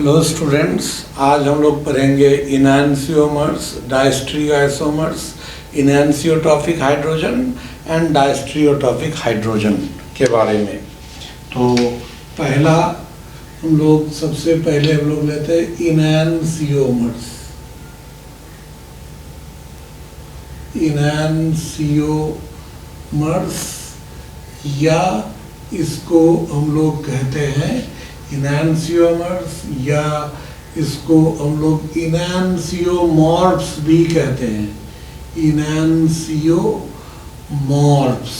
Hello students, आज हम लोग पढ़ेंगे इनैंसियोमर्स, डायस्ट्रियोआइसोमर्स, इनैंसियोट्रॉफिक हाइड्रोजन एंड डायस्ट्रियोट्रॉफिक हाइड्रोजन के बारे में। तो पहला सबसे पहले हम लोग लेते हैं इनैंसियोमर्स। इनैंसियोमर्स या इसको हम लोग कहते हैं इनैंसियोमर्स या इसको हम लोग इनैंसियोमॉर्फ्स भी कहते हैं। इनैंसियोमॉर्फ्स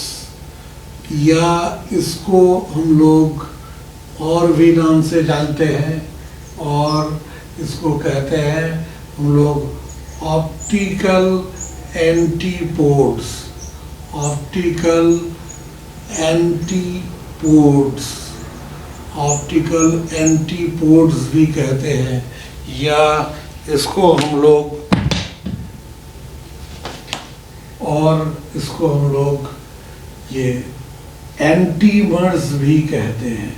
या इसको हम लोग और भी नाम से जानते हैं और इसको कहते हैं हम लोग ऑप्टिकल एंटीपोड्स। ऑप्टिकल एंटीपोड्स, ऑप्टिकल एंटीपोड्स भी कहते हैं, या इसको हम लोग ये एंटीमर्स भी कहते हैं।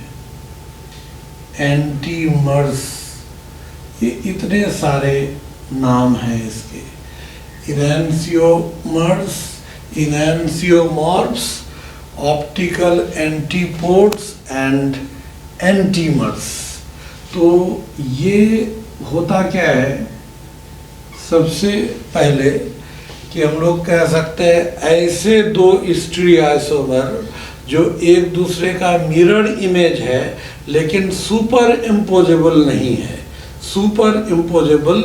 एंटीमर्स, ये इतने सारे नाम हैं इसके। इनैंसियोमर्स, इनैंसियोमॉर्फ्स, ऑप्टिकल एंटीपोड्स एंड एंटीमर्स। तो ये होता क्या है, सबसे पहले कि हम लोग कह सकते हैं ऐसे दो स्टीरियोआइसोमर जो एक दूसरे का मिरर इमेज है लेकिन सुपर इम्पोजेबल नहीं है। सुपर इम्पोजेबल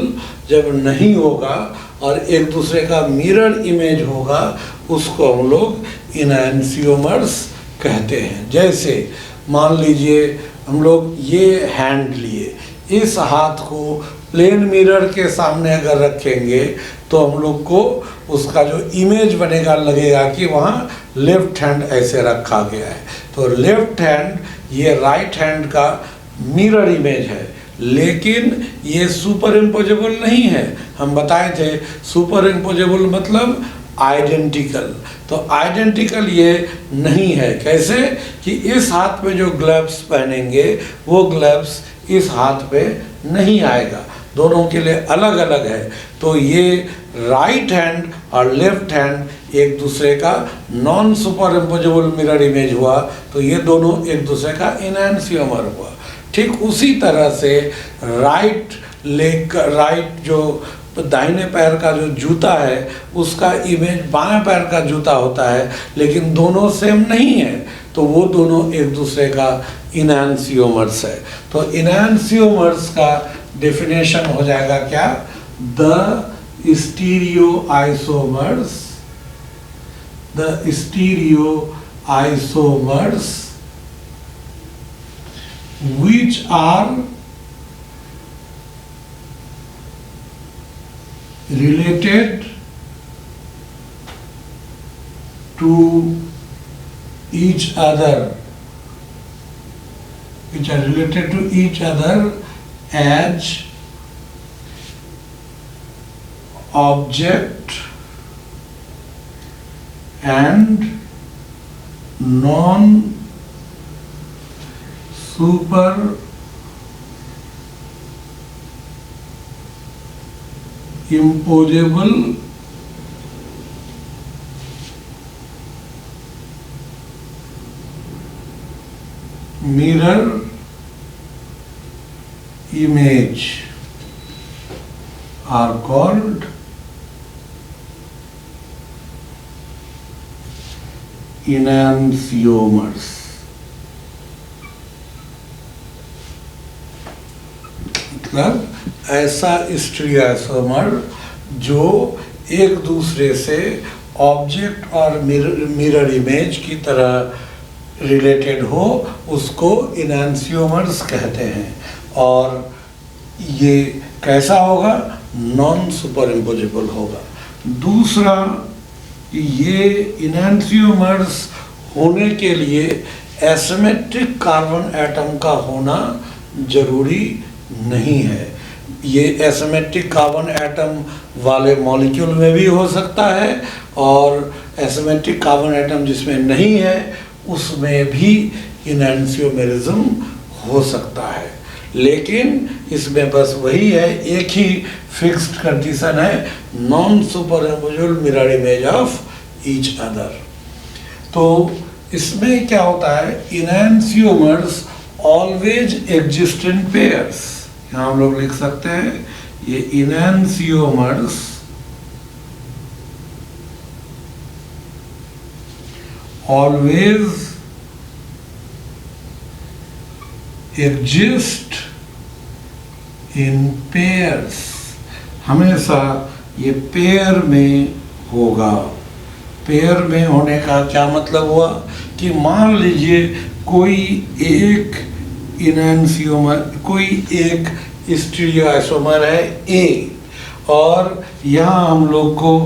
जब नहीं होगा और एक दूसरे का मिरर इमेज होगा उसको हम लोग इनैंसियोमर्स कहते हैं। जैसे मान लीजिए हम लोग ये हैंड लिए, इस हाथ को प्लेन मिरर के सामने अगर रखेंगे तो हम लोग को उसका जो इमेज बनेगा लगेगा कि वहाँ लेफ्ट हैंड ऐसे रखा गया है। तो लेफ्ट हैंड ये राइट हैंड का मिरर इमेज है, लेकिन ये सुपर इम्पोजेबल नहीं है। हम बताए थे सुपर इम्पोजेबल मतलब आइडेंटिकल। तो आइडेंटिकल ये नहीं है। कैसे कि इस हाथ में जो ग्लव्स पहनेंगे वो ग्लव्स इस हाथ पे नहीं आएगा, दोनों के लिए अलग अलग है। तो ये राइट हैंड और लेफ्ट हैंड एक दूसरे का non super imposable mirror image हुआ, तो ये दोनों एक दूसरे का इनैंसियोमर हुआ। ठीक उसी तरह से राइट जो दाहिने पैर का जो जूता है उसका इमेज बाएं पैर का जूता होता है, लेकिन दोनों सेम नहीं है, तो वो दोनों एक दूसरे का इनैंसियोमर्स है। तो इनैंसियोमर्स का डेफिनेशन हो जाएगा क्या, the stereoisomers which are related to each other, as object and non super imposable mirror image are called इनैंसियोमर्स। मतलब ऐसा स्टीरियोआइसोमर जो एक दूसरे से ऑब्जेक्ट और मिरर इमेज की तरह रिलेटेड हो उसको इनैंसियोमर्स कहते हैं। और ये कैसा होगा, नॉन सुपर इम्पोजेबल होगा। दूसरा, ये इनैंसियोमर्स होने के लिए एसिमेट्रिक कार्बन एटम का होना जरूरी नहीं है। ये एसिमेट्रिक कार्बन एटम वाले मॉलिक्यूल में भी हो सकता है और एसिमेट्रिक कार्बन एटम जिसमें नहीं है उसमें भी इनैंसियोमेरिज्म हो सकता है। लेकिन इसमें बस वही है, एक ही फिक्स्ड कंडीशन है, non superimposable mirror image of each other. तो इसमें क्या होता है, enantiomers always exist in pairs. यहाँ हम लोग लिख सकते हैं ये enantiomers always exist in pairs, हमेशा ये पेयर में होगा। पेयर में होने का क्या मतलब हुआ कि मान लीजिए कोई एक इनैंसियोमर, कोई एक स्टीरियोआइसोमर है ए, और यहाँ हम लोग को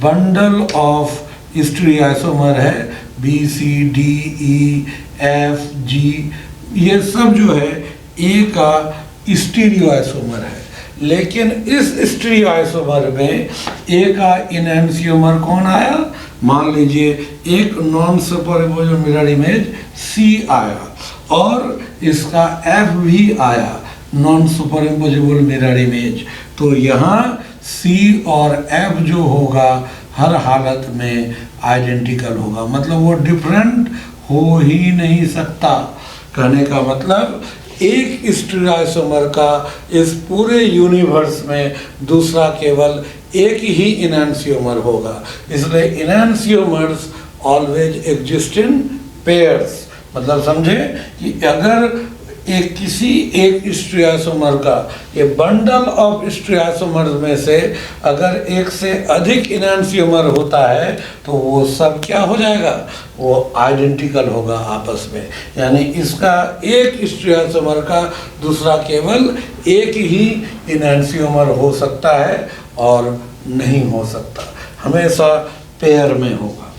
बंडल ऑफ स्टीरियोआइसोमर है B C D E F G, ये सब जो है ए का स्टीरियोआइसोमर है। लेकिन इस स्टीरियोआइसोमर में ए का इनैंसियोमर कौन आया, मान लीजिए एक नॉन सुपरइम्पोजेबल मिरर इमेज सी आया, और इसका एफ भी आया, नॉन सुपरइम्पोजेबल मिरर इमेज। तो यहाँ सी और एफ जो होगा हर हालत में आइडेंटिकल होगा, मतलब वो डिफरेंट हो ही नहीं सकता। कहने का मतलब एक स्टीरियोआइसोमर का इस पूरे यूनिवर्स में दूसरा केवल एक ही इनैंसियोमर होगा, इसलिए इनैंसियोमर्स ऑलवेज एग्जिस्ट इन पेयर्स। मतलब समझे कि अगर एक किसी एक स्टीरियोआइसोमर का, ये बंडल ऑफ स्टीरियोआइसोमर्स में से अगर एक से अधिक इनैंसियोमर होता है तो वो सब क्या हो जाएगा, वो आइडेंटिकल होगा आपस में। यानी इसका एक स्टीरियोआइसोमर का दूसरा केवल एक ही इनैंसियोमर हो सकता है और नहीं हो सकता, हमेशा पेयर में होगा।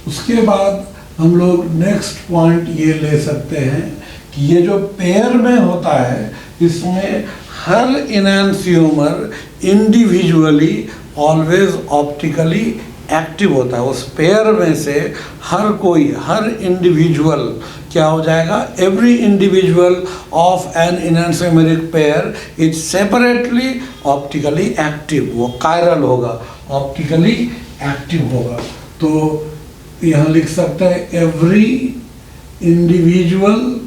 उसके बाद हम लोग नेक्स्ट पॉइंट ये ले सकते हैं कि ये जो पेयर में होता है इसमें हर इनैंसियोमर इंडिविजुअली ऑलवेज ऑप्टिकली एक्टिव होता है। उस पेयर में से हर कोई, हर इंडिविजुअल क्या हो जाएगा, every individual of an enantiomeric pair is separately optically active, वो कायरल होगा, ऑप्टिकली एक्टिव होगा। तो यहाँ लिख सकते हैं every individual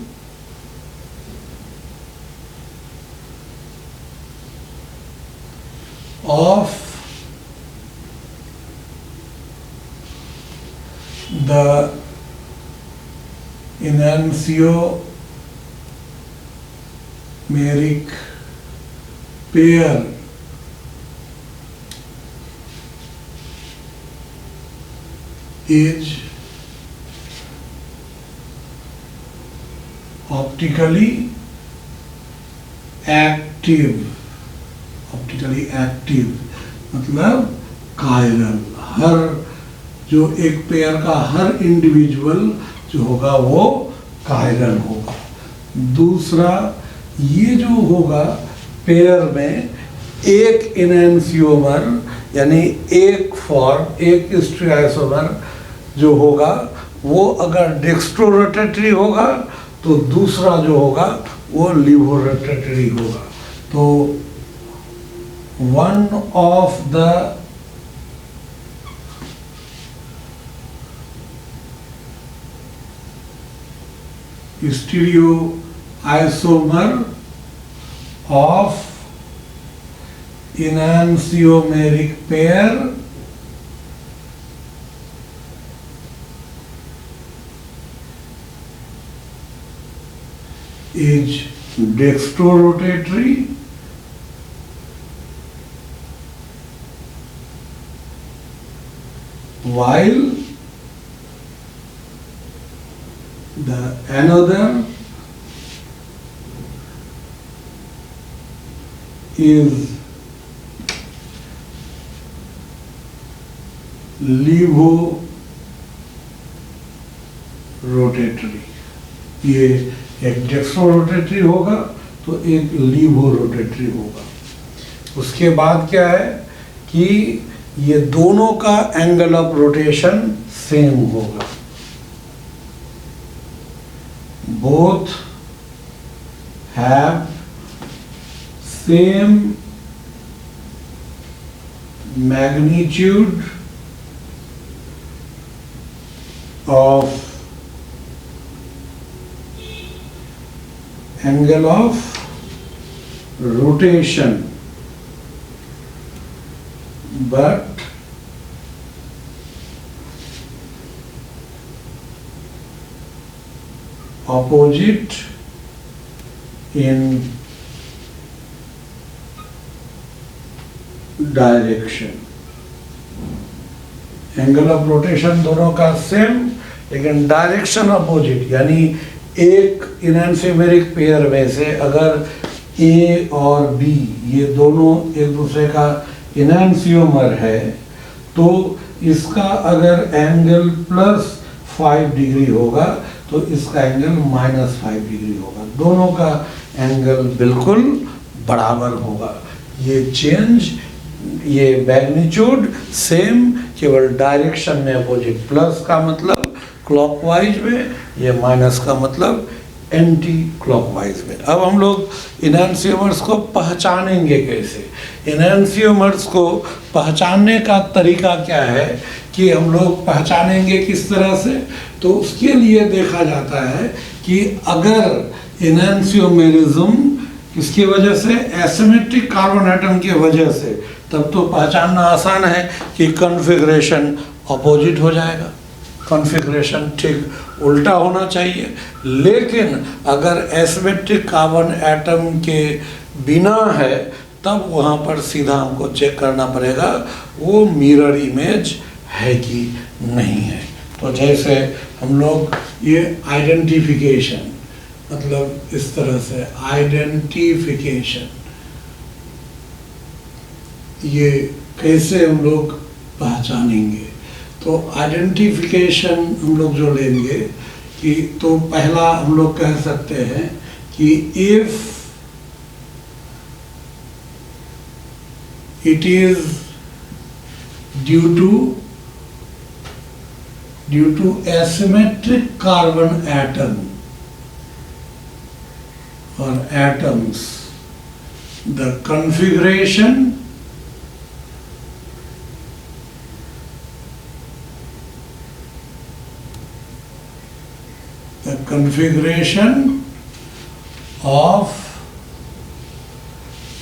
of the enantiomeric pair is optically active, optically active मतलब कायरल। हर जो एक पेयर का हर इंडिविजुअल जो होगा वो कायरल होगा। दूसरा, ये जो होगा पेयर में एक इनैंसियोमर यानी एक फॉर्म, एक स्टीरियोआइसोमर जो होगा वो अगर डेक्स्ट्रोरोटेटरी होगा तो दूसरा जो होगा वो लिवोरोटेटरी होगा। तो one of the stereoisomer of enantiomeric pair is dextrorotatory while the another is levorotatory. ये एक डेक्स्ट्रो-रोटेटरी होगा तो एक लीवो-रोटेटरी होगा। उसके बाद क्या है कि ये दोनों का एंगल ऑफ रोटेशन सेम होगा। Both have same magnitude of angle of rotation, but opposite in direction. Angle of rotation दोनों का सेम, लेकिन डायरेक्शन अपोजिट, यानी एक इनएंसिमेरिक पेयर में से अगर ए और बी ये दोनों एक दूसरे का इनएंसियोमर है तो इसका अगर एंगल +5 डिग्री होगा तो इसका एंगल -5 डिग्री होगा। दोनों का एंगल बिल्कुल बराबर होगा। ये चेंज, ये मैग्नीट्यूड सेम, केवल डायरेक्शन में अपोजिट। प्लस का मतलब क्लॉकवाइज में, ये माइनस का मतलब एंटी क्लॉकवाइज में। अब हम लोग इनएंसियोमर्स को पहचानेंगे कैसे? इनएंसियोमर्स को पहचानने का तरीका क्या है कि हम लोग पहचानेंगे किस तरह से? तो उसके लिए देखा जाता है कि अगर इनएंसियोमेरिज्म किसकी वजह से, एसिमेट्रिक कार्बन एटम की वजह से, तब तो पहचानना आसान है कि कॉन्फ़िगरेशन अपोजिट हो जाएगा, कॉन्फ़िगरेशन ठीक उल्टा होना चाहिए। लेकिन अगर एसिमेट्रिक कार्बन एटम के बिना है तब वहाँ पर सीधा हमको चेक करना पड़ेगा वो मिरर इमेज है कि नहीं है। तो जैसे हम लोग ये आइडेंटिफिकेशन, मतलब इस तरह से आइडेंटिफिकेशन, ये कैसे हम लोग पहचानेंगे? तो आइडेंटिफिकेशन हम लोग जो लेंगे कि तो पहला हम लोग कह सकते हैं कि if it is due to asymmetric carbon atom or atoms, the configuration of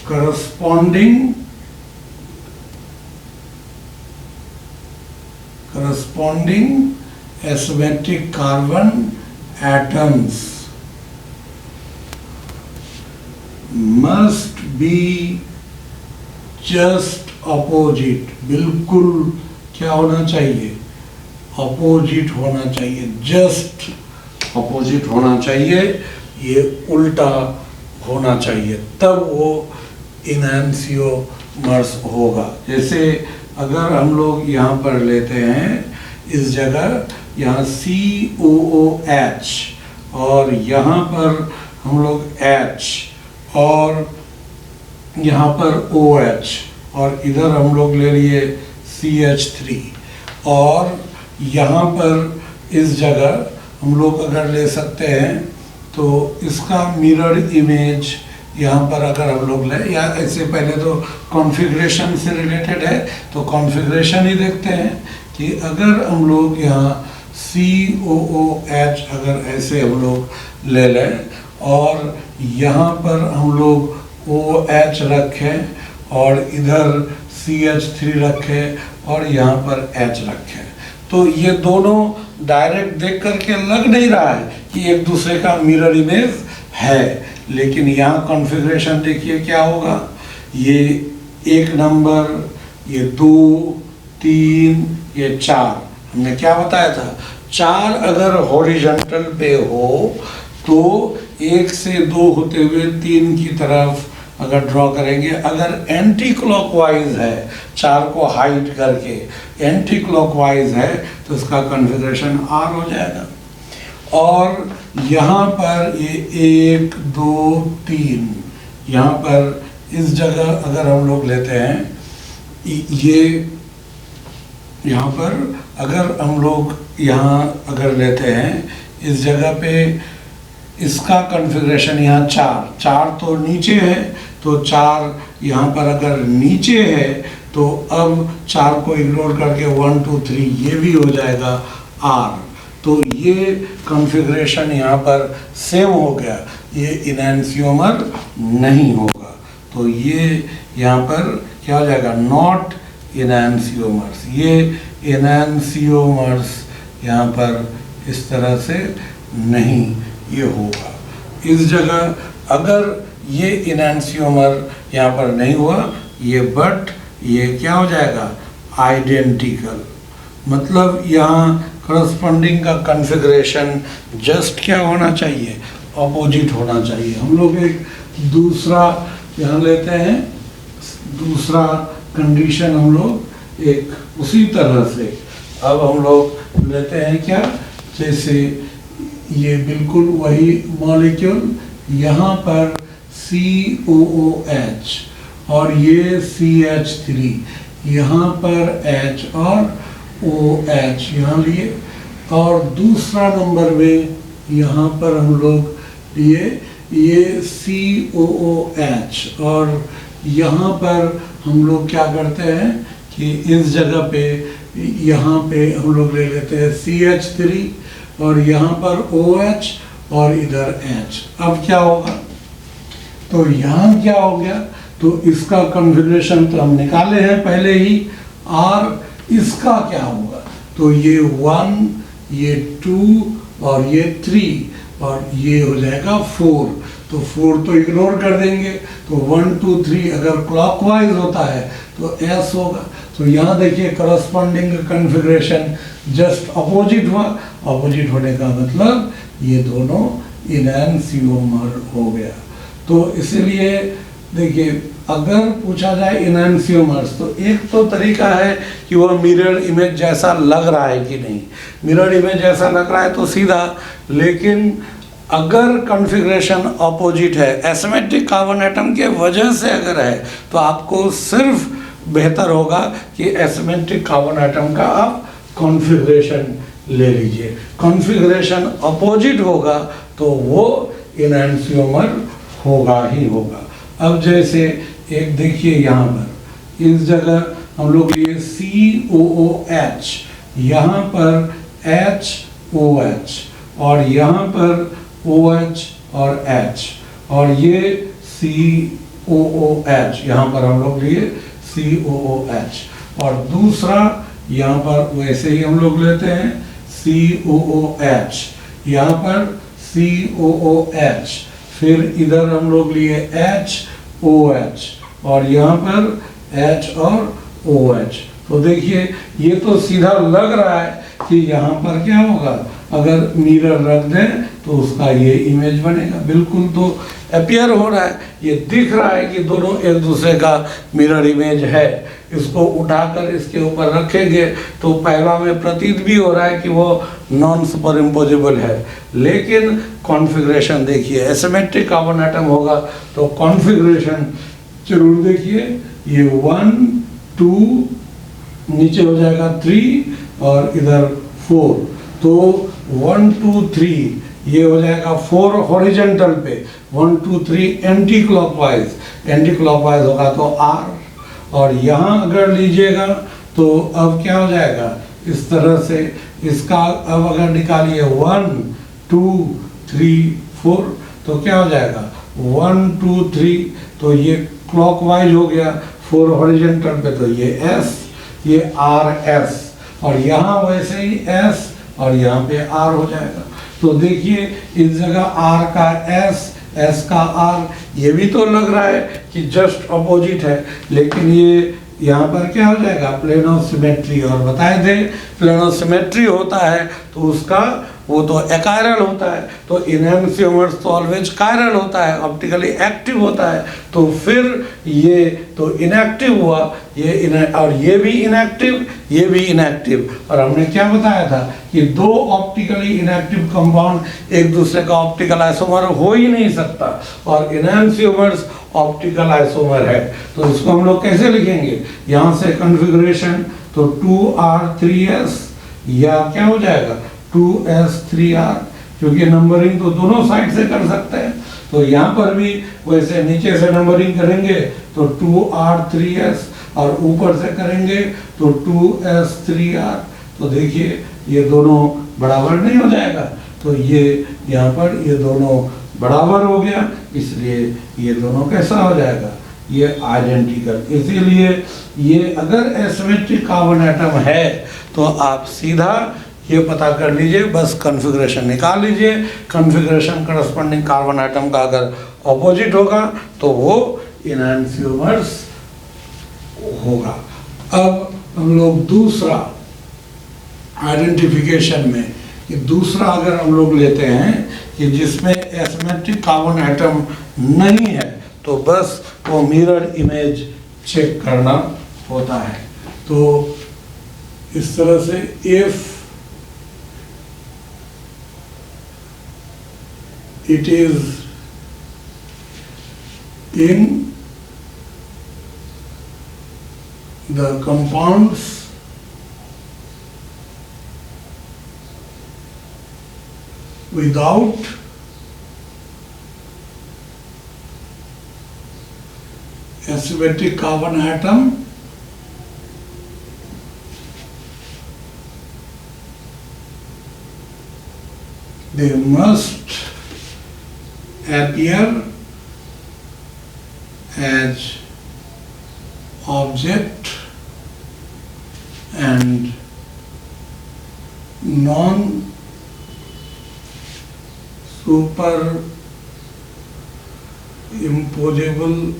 corresponding asymmetric carbon atoms must be just opposite। बिल्कुल क्या होना चाहिए? अपोजिट होना चाहिए, जस्ट अपोजिट होना चाहिए, ये उल्टा होना चाहिए, तब वो इनएंसियोमर्स होगा। जैसे अगर हम लोग यहाँ पर लेते हैं इस जगह, यहाँ COOH और यहाँ पर हम लोग H और यहाँ पर OH और इधर हम लोग ले लिए CH3 और यहाँ पर इस जगह हम लोग अगर ले सकते हैं तो इसका मिरर इमेज यहाँ पर अगर हम लोग लें, या ऐसे पहले तो कॉन्फ़िगरेशन से रिलेटेड है तो कॉन्फ़िगरेशन ही देखते हैं कि अगर हम लोग यहाँ COOH अगर ऐसे हम लोग ले लें और यहाँ पर हम लोग OH रखें और इधर CH3 रखें और यहाँ पर H रखें, तो ये दोनों डायरेक्ट देख करके लग नहीं रहा है कि एक दूसरे का मिरर इमेज है, लेकिन यहाँ कॉन्फ़िगरेशन देखिए क्या होगा। ये 1 नंबर, ये 2, 3, ये 4, हमने क्या बताया था? 4 अगर हॉरिजॉन्टल पे हो तो 1 से 2 होते हुए 3 की तरफ अगर ड्रॉ करेंगे, अगर एंटी क्लॉकवाइज है, 4 को हाइड करके एंटी क्लॉकवाइज है तो इसका कॉन्फ़िगरेशन R हो जाएगा। और यहाँ पर ये 1, 2, 3, यहाँ पर इस जगह अगर हम लोग लेते हैं, ये यहाँ पर अगर हम लोग यहाँ अगर लेते हैं इस जगह पे इसका कॉन्फ़िगरेशन यहाँ 4 तो नीचे है, तो 4 यहाँ पर अगर नीचे है तो अब 4 को इग्नोर करके 1 2 3 ये भी हो जाएगा R। तो ये कॉन्फ़िगरेशन यहाँ पर सेम हो गया, ये इनैंसियोमर नहीं होगा। तो ये यहाँ पर क्या हो जाएगा, नॉट इनैंसियोमर्स। ये इनैंसियोमर्स यहाँ पर इस तरह से नहीं ये होगा। इस जगह अगर ये इनैंसियोमर यहाँ पर नहीं हुआ ये, बट ये क्या हो जाएगा, आइडेंटिकल। मतलब यहाँ करस्पॉन्डिंग का कॉन्फ़िगरेशन जस्ट क्या होना चाहिए, अपोजिट होना चाहिए। हम लोग एक दूसरा यहाँ लेते हैं, दूसरा कंडीशन हम लोग एक उसी तरह से अब हम लोग लेते हैं क्या, जैसे ये बिल्कुल वही मॉलिक्यूल, यहाँ पर COOH और ये CH3, यहाँ पर H और OH यहाँ लिए, और दूसरा नंबर में यहाँ पर हम लोग लिए ये COOH, और यहाँ पर हम लोग क्या करते हैं कि इस जगह पे यहाँ पे हम लोग ले लेते हैं CH3 और यहाँ पर OH और इधर H। अब क्या होगा, तो यहाँ क्या हो गया, तो इसका कॉन्फ़िगरेशन तो हम निकाले हैं पहले ही, और इसका क्या होगा, तो ये 1, ये 2 और ये 3 और ये हो जाएगा 4। तो 4 तो इग्नोर कर देंगे, तो 1 2 3 अगर क्लॉकवाइज होता है तो S होगा। तो यहाँ देखिए करस्पॉन्डिंग कॉन्फ़िगरेशन जस्ट अपोजिट हुआ। अपोजिट होने का मतलब ये दोनों इनैंसियोमर हो गया। तो इसलिए देखिए अगर पूछा जाए इनैंसियोमर्स, तो एक तो तरीका है कि वह मिरर इमेज जैसा लग रहा है कि नहीं। मिरर इमेज जैसा लग रहा है तो सीधा, लेकिन अगर कॉन्फ़िगरेशन अपोजिट है, एसिमेट्रिक कार्बन एटम के वजह से अगर है, तो आपको सिर्फ बेहतर होगा कि एसिमेट्रिक कार्बन एटम का आप कॉन्फ़िगरेशन ले लीजिए। कॉन्फ़िगरेशन अपोजिट होगा तो वो इनैंसियोमर होगा ही होगा। अब जैसे एक देखिए यहाँ पर इस जगह हम लोग लिए COOH, यहाँ पर HOH और यहाँ पर OH और H, और ये COOH, यहाँ पर हम लोग लिए COOH, और दूसरा यहाँ पर वैसे ही हम लोग लेते हैं COOH, यहाँ पर COOH, फिर इधर हम लोग लिए HOH और यहाँ पर H और OH। तो देखिए ये तो सीधा लग रहा है कि यहाँ पर क्या होगा, अगर मिरर रख दें तो उसका ये इमेज बनेगा। बिल्कुल तो अपीयर हो रहा है, ये दिख रहा है कि दोनों एक दूसरे का मिरर इमेज है। इसको उठाकर इसके ऊपर रखेंगे तो पहला में प्रतीत भी हो रहा है कि वो नॉन सुपर इम्पोजिबल है, लेकिन कॉन्फ़िगरेशन देखिए एसिमेट्रिक कार्बन एटम होगा तो कॉन्फ़िगरेशन जरूर देखिए, ये 1 2 नीचे हो जाएगा 3 और इधर 4, तो 1 2 3 ये हो जाएगा 4 हॉरिजॉन्टल पे, 1 2 3 एंटी क्लॉकवाइज होगा तो R, और यहाँ अगर लीजिएगा तो अब क्या हो जाएगा इस तरह से, इसका अब अगर निकालिए 1 2 3 4 तो क्या हो जाएगा 1 2 3, तो ये क्लॉकवाइज हो गया, 4 हॉरिजॉन्टल पे तो ये S, ये RS, और यहाँ वैसे ही S और यहाँ पे R हो जाएगा। तो देखिए इस जगह R का S का R, ये भी तो लग रहा है कि जस्ट अपोजिट है, लेकिन ये यहाँ पर क्या हो जाएगा प्लेन ऑफ सिमेट्री, और बताए थे प्लेन ऑफ सिमेट्री होता है तो उसका वो तो अकायरल होता है, तो इनैंसियोमर्स तो ऑलवेज कायरल होता है, ऑप्टिकली एक्टिव होता है, तो फिर ये तो इनएक्टिव हुआ, ये और ये भी इनएक्टिव, ये भी इनएक्टिव। और हमने क्या बताया था कि दो ऑप्टिकली इनएक्टिव कंपाउंड एक दूसरे का ऑप्टिकल आइसोमर हो ही नहीं सकता, और इनैंसियोमर्स ऑप्टिकल आइसोमर है। तो इसको हम लोग कैसे लिखेंगे, यहाँ से कॉन्फ़िगरेशन तो 2R3S या क्या हो जाएगा 2S3R, क्योंकि नंबरिंग तो दोनों साइड से कर सकते हैं। तो यहाँ पर भी वैसे नीचे से नंबरिंग करेंगे तो 2R 3S, और ऊपर से करेंगे तो 2S 3R। तो देखिए ये दोनों बराबर नहीं हो जाएगा, तो ये यहाँ पर ये दोनों बराबर हो गया, इसलिए ये दोनों कैसा हो जाएगा, ये आइडेंटिकल। इसीलिए ये अगर एसिमेट्रिक कार्बन एटम है तो आप सीधा ये पता कर लीजिए, बस कॉन्फ़िगरेशन निकाल लीजिए। कॉन्फ़िगरेशन करस्पॉन्डिंग कार्बन एटम का अगर ऑपोजिट होगा तो वो इनैनियोमर्स होगा। अब हम लोग दूसरा आइडेंटिफिकेशन में, कि दूसरा अगर हम लोग लेते हैं कि जिसमें एसिमेट्रिक कार्बन एटम नहीं है, तो बस वो मिरर इमेज चेक करना होता है। तो इस तरह से if it is in the compounds without asymmetric carbon atom, they must appear as object and non-superimposable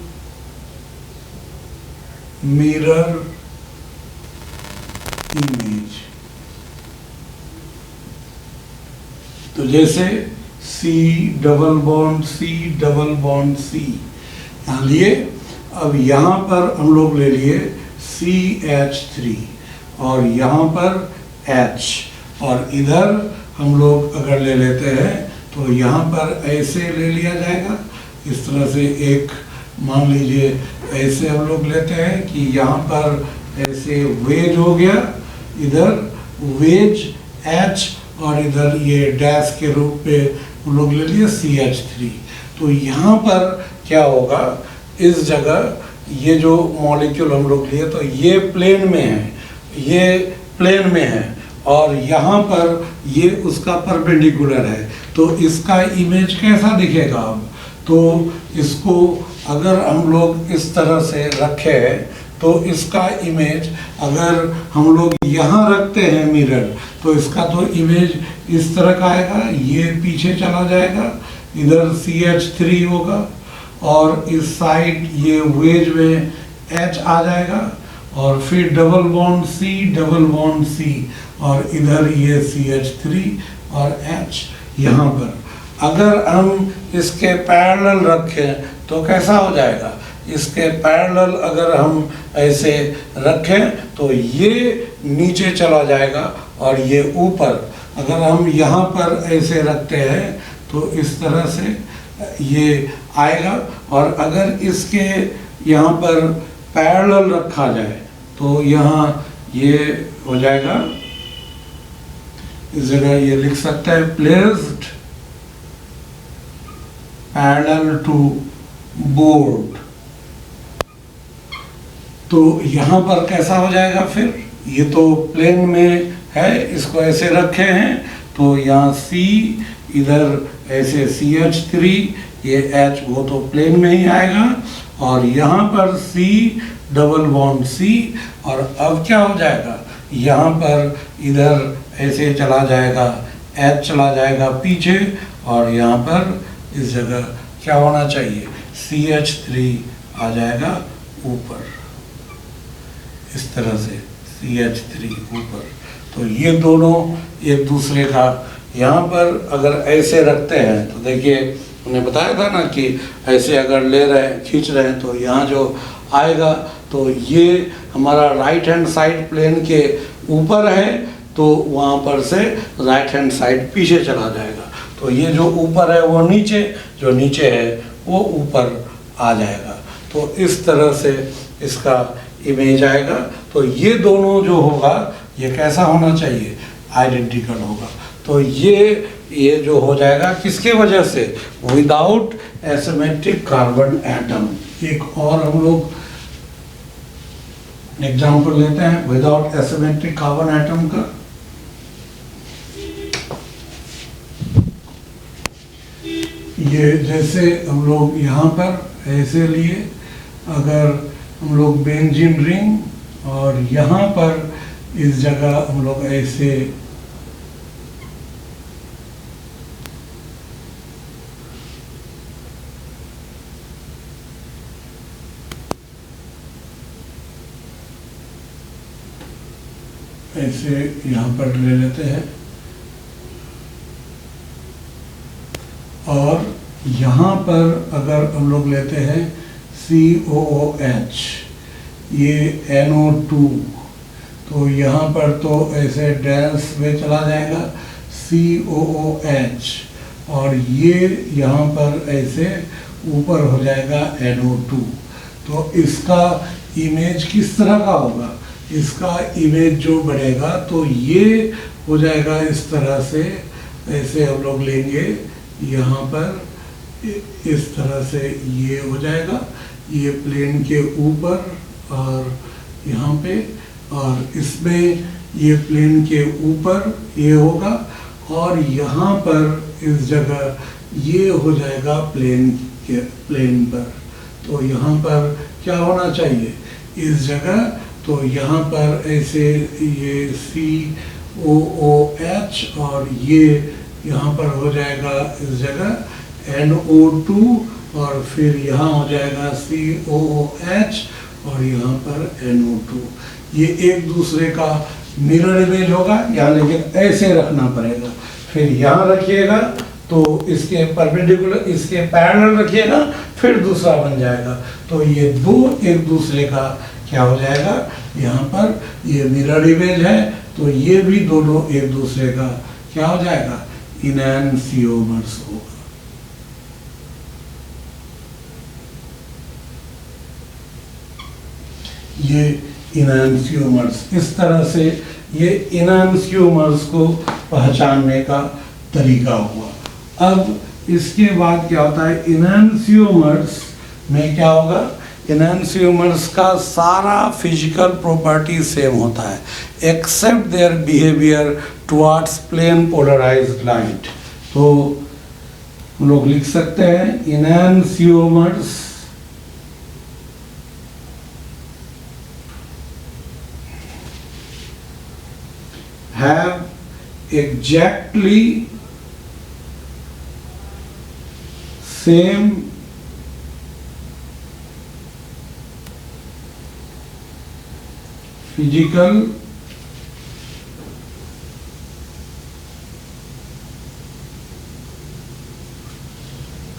mirror image। तो जैसे C double bond C double bond C यहाँ लिए। अब यहाँ पर हम लोग ले लिए CH3 और यहाँ पर H, और इधर हम लोग अगर ले लेते हैं तो यहाँ पर ऐसे ले लिया जाएगा। इस तरह से एक मान लीजिए ऐसे हम लोग लेते हैं कि यहाँ पर ऐसे वेज हो गया, इधर वेज H, और इधर ये डैश के रूप में हम लोग ले लिए CH3। तो यहाँ पर क्या होगा, इस जगह ये जो मॉलिक्यूल हम लोग लिए तो ये प्लेन में है, ये प्लेन में है, और यहाँ पर ये उसका परपेंडिकुलर है। तो इसका इमेज कैसा दिखेगा अब, तो इसको अगर हम लोग इस तरह से रखें तो इसका इमेज अगर हम लोग यहाँ रखते हैं मिरर, तो इसका तो इमेज इस तरह का आएगा, ये पीछे चला जाएगा, इधर CH3 होगा, और इस साइड ये वेज में H आ जाएगा, और फिर डबल बॉन्ड C, और इधर ये CH3 और H यहाँ पर। अगर हम इसके पैरेलल रखें तो कैसा हो जाएगा, इसके पैरेलल अगर हम ऐसे रखें तो ये नीचे चला जाएगा और ये ऊपर। अगर हम यहाँ पर ऐसे रखते हैं तो इस तरह से ये आएगा, और अगर इसके यहाँ पर पैरेलल रखा जाए तो यहाँ ये हो जाएगा, इस जगह ये लिख सकते हैं प्लेस्ड पैरेलल टू बोर्ड। तो यहाँ पर कैसा हो जाएगा, फिर ये तो प्लेन में है, इसको ऐसे रखे हैं तो यहाँ C, इधर ऐसे CH3, ये H वो तो प्लेन में ही आएगा, और यहाँ पर C डबल बॉन्ड C, और अब क्या हो जाएगा, यहाँ पर इधर ऐसे चला जाएगा, H चला जाएगा पीछे, और यहाँ पर इस जगह क्या होना चाहिए, CH3 आ जाएगा ऊपर, इस तरह से CH3 ऊपर। तो ये दोनों एक दूसरे का यहाँ पर अगर ऐसे रखते हैं तो देखिए उन्हें बताया था ना कि ऐसे अगर ले रहे हैं, खींच रहे हैं, तो यहाँ जो आएगा तो ये हमारा राइट हैंड साइड प्लेन के ऊपर है, तो वहाँ पर से राइट हैंड साइड पीछे चला जाएगा। तो ये जो ऊपर है वो नीचे, जो नीचे है वो ऊपर आ जाएगा। तो इस तरह से इसका इमेज आएगा। तो ये दोनों जो होगा ये कैसा होना चाहिए, आइडेंटिकल होगा। तो ये जो हो जाएगा किसके वजह से, विदाउट एसिमेट्रिक कार्बन एटम। एक और हम लोग एग्जाम्पल लेते हैं विदाउट एसिमेट्रिक कार्बन एटम का। ये जैसे हम लोग यहाँ पर ऐसे लिए, अगर हम लोग बेंजीन रिंग और यहाँ पर इस जगह हम लोग ऐसे यहाँ पर ले लेते हैं, और यहाँ पर अगर हम लोग लेते हैं COOH, ये NO2, तो यहाँ पर तो ऐसे डैश में चला जाएगा COOH, और ये यहाँ पर ऐसे ऊपर हो जाएगा NO2। तो इसका इमेज किस तरह का होगा, इसका इमेज जो बढ़ेगा तो ये हो जाएगा इस तरह से, ऐसे हम लोग लेंगे यहाँ पर इस तरह से ये हो जाएगा, ये प्लेन के ऊपर और यहाँ पे, और इसमें ये प्लेन के ऊपर ये होगा, और यहाँ पर इस जगह ये हो जाएगा प्लेन पर। तो यहाँ पर क्या होना चाहिए इस जगह, तो यहाँ पर ऐसे ये COOH, और ये यहाँ पर हो जाएगा इस जगह NO2, और फिर यहाँ हो जाएगा COOH, और यहाँ पर NO2। ये एक दूसरे का मिरर इमेज होगा यहाँ, लेकिन ऐसे रखना पड़ेगा। फिर यहाँ रखिएगा तो इसके परपेंडिकुलर, इसके पैरेलल रखिएगा, फिर दूसरा बन जाएगा। तो ये दो एक दूसरे का क्या हो जाएगा, यहाँ पर ये मिरर इमेज है, तो ये भी दोनों एक दूसरे का क्या हो जाएगा, इनैनसियोमर्स होगा। ये इनैनसियोमर्स, इस तरह से ये इनैनसियोमर्स को पहचानने का तरीका हुआ। अब इसके बाद क्या होता है, इनैनसियोमर्स में क्या होगा, इनैनसियोमर्स का सारा फिजिकल प्रॉपर्टी सेम होता है except their behaviour towards plane polarized light. तो हम लोग लिख सकते हैं enantiomers have exactly same physical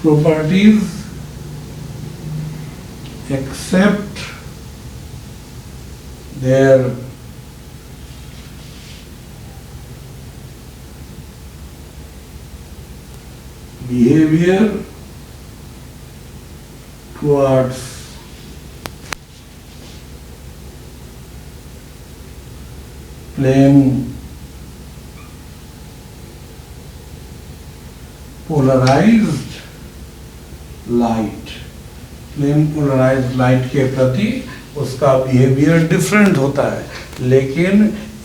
properties except their behavior towards plane polarized light। Plane polarized light के प्रति उसका बिहेवियर डिफरेंट होता है, लेकिन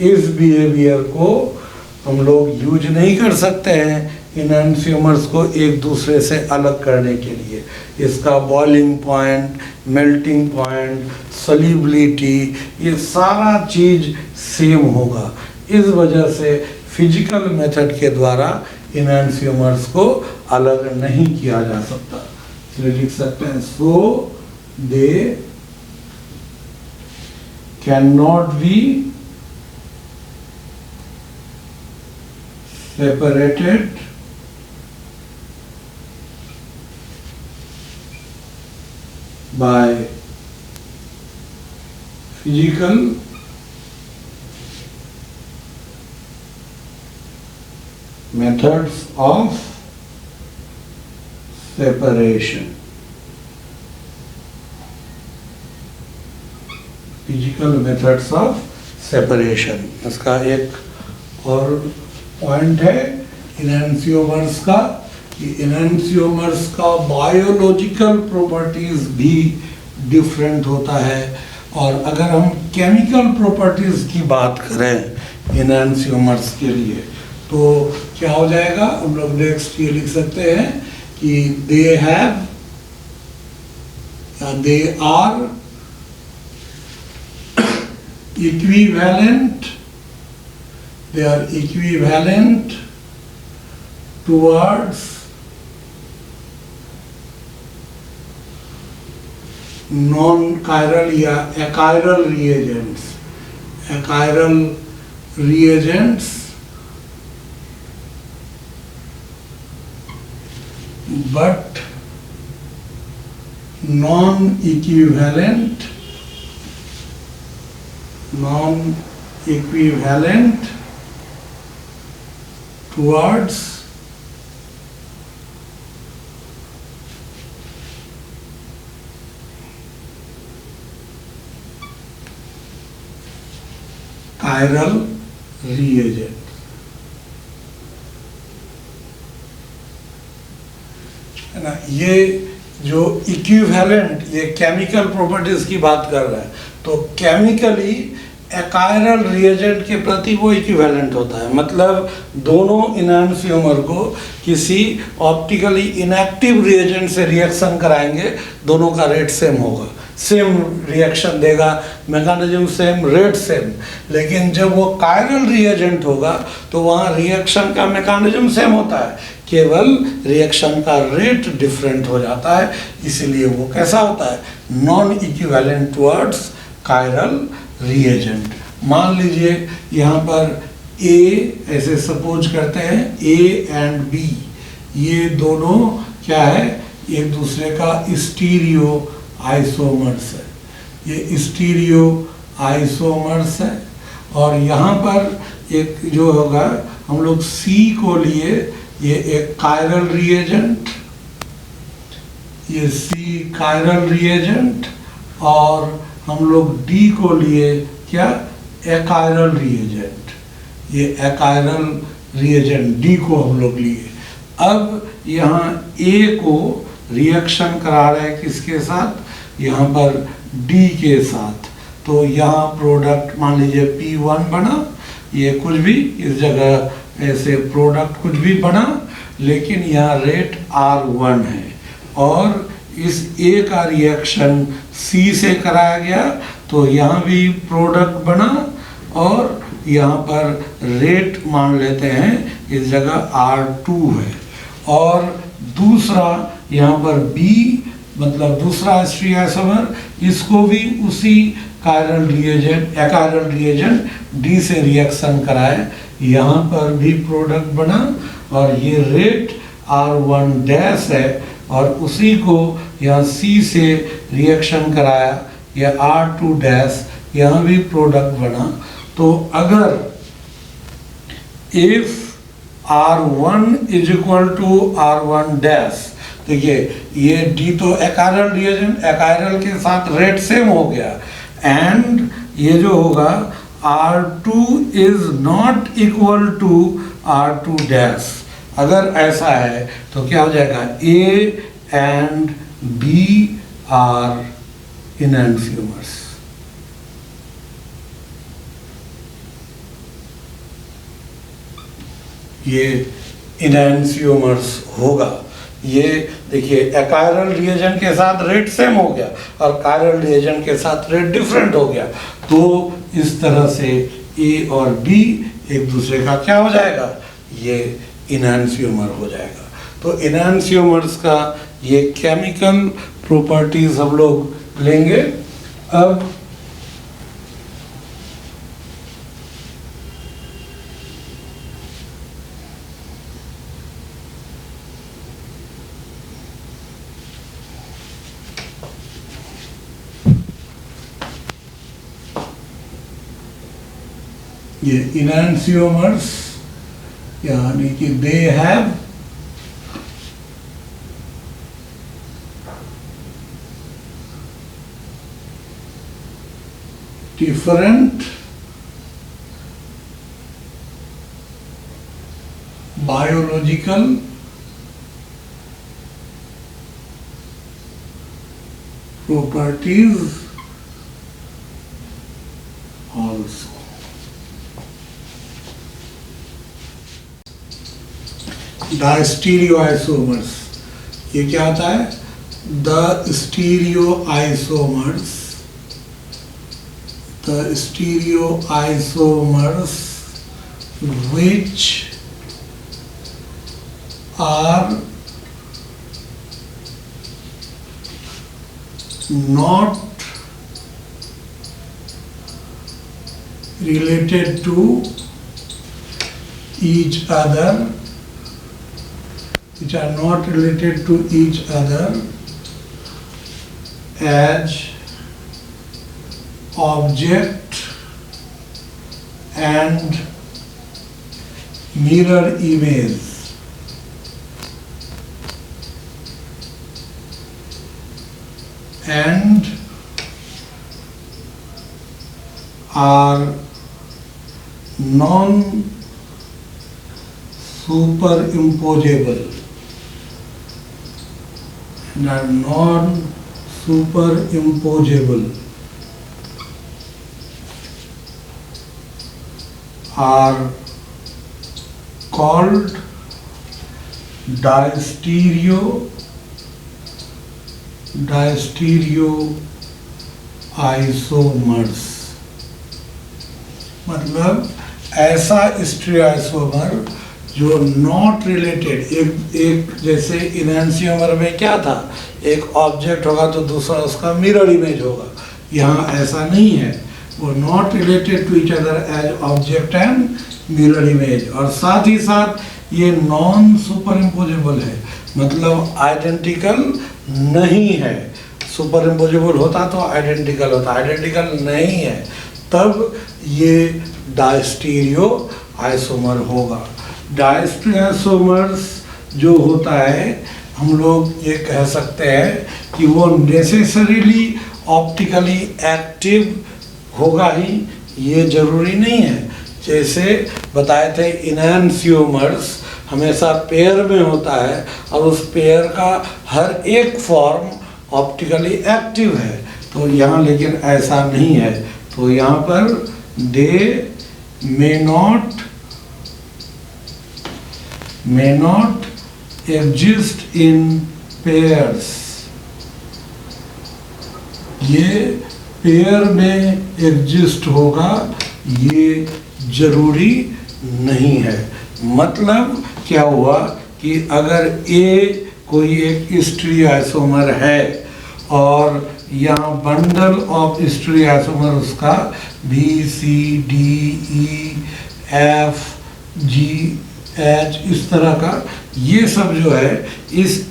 इस बिहेवियर को हम लोग यूज नहीं कर सकते हैं इनैनसियोमर्स को एक दूसरे से अलग करने के लिए। इसका boiling point, melting point, solubility, ये सारा चीज सेम होगा। इस वजह से फिजिकल मेथड के द्वारा इनैनसियोमर्स को अलग नहीं किया जा सकता। इसलिए लिख सकते हैं so they can not be separated by physical methods of separation। Physical methods of separation, इसका एक और पॉइंट है इनैंसियोमर्स का कि इनैंसियोमर्स का बायोलॉजिकल प्रॉपर्टीज भी डिफरेंट होता है। और अगर हम केमिकल प्रॉपर्टीज की बात करें इनैंसियोमर्स के लिए तो क्या हो जाएगा, हम लोग नेक्स्ट ये लिख सकते हैं कि दे हैव या they are equivalent, they are equivalent towards non-chiral या achiral reagents, achiral reagents, but non-equivalent towards chiral reagent। है ना, ये जो इक्विवेलेंट, ये केमिकल प्रॉपर्टीज की बात कर रहा है, तो केमिकली एकायरल रिएजेंट के प्रति वो इक्विवेलेंट होता है। मतलब दोनों इनैंसियोमर को किसी ऑप्टिकली इनएक्टिव रिएजेंट से रिएक्शन कराएंगे, दोनों का रेट सेम होगा, सेम रिएक्शन देगा, मैकेनिज्म सेम, रेट सेम। लेकिन जब वो कायरल रिएजेंट होगा तो वहाँ रिएक्शन का मैकेनिज्म सेम होता है, केवल रिएक्शन का रेट डिफरेंट हो जाता है। इसीलिए वो कैसा होता है, non equivalent towards chiral reagent. मान लीजिए यहाँ पर ए, ऐसे सपोज करते हैं ए एंड बी, ये दोनों क्या है, एक दूसरे का स्टीरियो आइसोमर्स है, ये स्टीरियो आइसोमर्स है। और यहाँ पर एक जो होगा, हम लोग सी को लिए, ये एक कायरल रिएजेंट, ये सी कायरल रिएजेंट, और हम लोग डी को लिए क्या, एकायरल रिएजेंट, ये एकायरल रिएजेंट डी को हम लोग लिए। अब यहाँ ए को रिएक्शन करा रहे हैं किसके साथ, यहाँ पर डी के साथ, तो यहाँ प्रोडक्ट मान लीजिए P1 बना, ये कुछ भी इस जगह ऐसे प्रोडक्ट कुछ भी बना, लेकिन यहाँ रेट R1 है और इस ए का रिएक्शन सी से कराया गया, तो यहाँ भी प्रोडक्ट बना और यहाँ पर रेट मान लेते हैं इस जगह R2 है। और दूसरा यहाँ पर B, मतलब दूसरा स्टीरियो आइसोमर, इसको भी उसी कायरल रिएजेंट, एकायरल रिएजेंट डी से रिएक्शन कराए, यहाँ पर भी प्रोडक्ट बना और ये रेट R1 डैश है, और उसी को यहाँ C से रिएक्शन कराया, या R2 डैश, यहाँ भी प्रोडक्ट बना। तो अगर if R1 is equal to R1 dash, देखिए ये D तो एकायरल रिएजेंट, एकायरल के साथ रेट सेम हो गया, एंड ये जो होगा R2 is not equal to R2 dash. अगर ऐसा है तो क्या हो जाएगा, A and B are enantiomers. ये इनैंसियोमर्स होगा। ये देखिए एकायरल रिएजेंट के साथ रेट सेम हो गया और कायरल रिएजेंट के साथ रेट डिफरेंट हो गया, तो इस तरह से ए और बी एक दूसरे का क्या हो जाएगा, ये इनैंसियोमर हो जाएगा। तो इनैंसियोमर्स का ये केमिकल प्रॉपर्टीज हम लोग लेंगे। अब ये इनैंसियोमर्स यानी कि they have different biological properties also. Stereoisomers, ये क्या आता है? The stereoisomers which are not related to each other, as object and mirror image, and are non-superimposable, are called stereoisomers. मतलब ऐसा स्टीरियोआइसोमर जो नॉट रिलेटेड, एक जैसे इनैंसियोमर में क्या था, एक ऑब्जेक्ट होगा तो दूसरा उसका मिरर इमेज होगा, यहाँ ऐसा नहीं है, वो not related to each other as object and mirror image, और साथ ही साथ ये नॉन सुपर इम्पोजेबल है, मतलब आइडेंटिकल नहीं है। सुपर इम्पोजेबल होता तो आइडेंटिकल होता, आइडेंटिकल नहीं है तब ये डायस्टीरियो आइसोमर होगा। डायस्टीरियोसोमर्स जो होता है हम लोग ये कह सकते हैं कि वो नेसेसरीली ऑप्टिकली एक्टिव होगा ही, ये जरूरी नहीं है। जैसे बताए थे इनैंसियोमर्स हमेशा पेयर में होता है और उस पेयर का हर एक फॉर्म ऑप्टिकली एक्टिव है, तो यहाँ लेकिन ऐसा नहीं है, तो यहाँ पर दे may not exist in pairs, ये पेयर में एग्जिस्ट होगा ये जरूरी नहीं है। मतलब क्या हुआ कि अगर ए कोई एक स्टीरियोआइसोमर है और यहाँ बंडल ऑफ स्टीरियोआइसोमर उसका B C D E F G H इस तरह का, ये सब जो है इस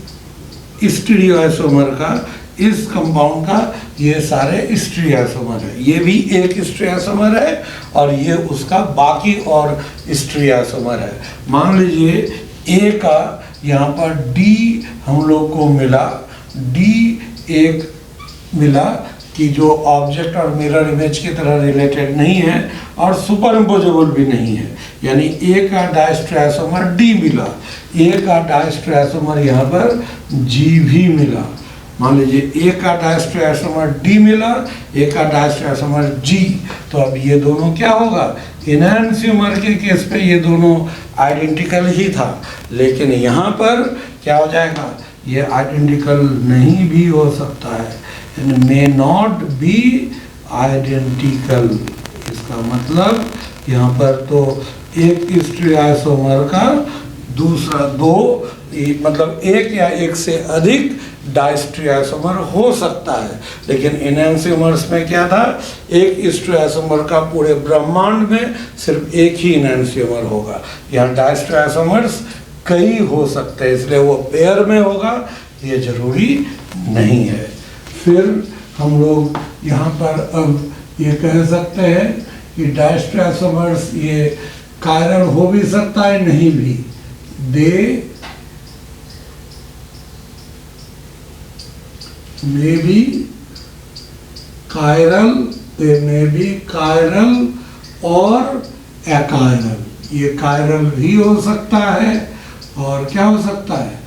स्टीरियोआइसोमर का, इस कंपाउंड का ये सारे स्टीरियोआइसोमर है, ये भी एक स्टीरियोआइसोमर है और ये उसका बाकी और स्टीरियोआइसोमर है। मान लीजिए ए का यहाँ पर डी हम लोग को मिला, डी एक मिला कि जो ऑब्जेक्ट और मिरर इमेज की तरह रिलेटेड नहीं है और सुपर इम्पोजेबल भी नहीं है, यानी ए का डायस्टीरियोसोमर डी मिला, ए का डायस्टीरियोसोमर यहाँ पर जी भी मिला। मान लीजिए ए का डायस्टीरियोसोमर डी मिला, ए का डायस्टीरियोसोमर जी, तो अब ये दोनों क्या होगा, एनांसियोमर के केस पे ये दोनों आइडेंटिकल ही था, लेकिन यहाँ पर क्या हो जाएगा, ये आइडेंटिकल नहीं भी हो सकता है, मे नॉट बी आइडेंटिकल। इसका मतलब यहाँ पर तो एक स्टीरियोसोमर का दूसरा दो, मतलब एक या एक से अधिक डायस्टीरियोसोमर हो सकता है, लेकिन एनांसियोमर्स में क्या था, एक स्टीरियोसोमर का पूरे ब्रह्मांड में सिर्फ एक ही एनांसियोमर होगा। यहाँ डायस्टीरियोसोमर्स कई हो सकते हैं, इसलिए वो पेयर में होगा, ये जरूरी नहीं है। फिर हम लोग यहाँ पर अब ये कह सकते हैं कि डायस्टीरियोसोमर्स ये कायरल हो भी सकता है, नहीं भी, दे may be chiral, they may be chiral or achiral, ये कायरल भी हो सकता है और क्या हो सकता है,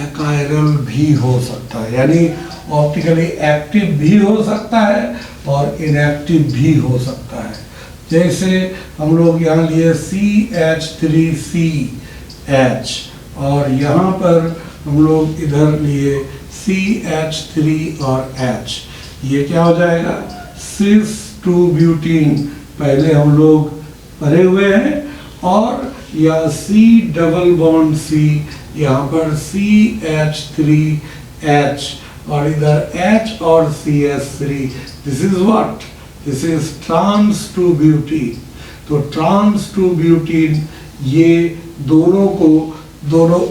एकायरल भी हो सकता है, यानी ऑप्टिकली एक्टिव भी हो सकता है और इनएक्टिव भी हो सकता है। जैसे हम लोग यहाँ लिए CH3CH और यहाँ पर हम लोग इधर लिए CH3 और H, ये क्या हो जाएगा, सिस 2 ब्यूटीन पहले हम लोग पढ़े हुए हैं, और या C डबल बॉन्ड C, यहाँ पर CH3H और इधर H और CH3, this is what, this is trans 2 butene. तो ट्रांस 2 ब्यूटीन ये दोनों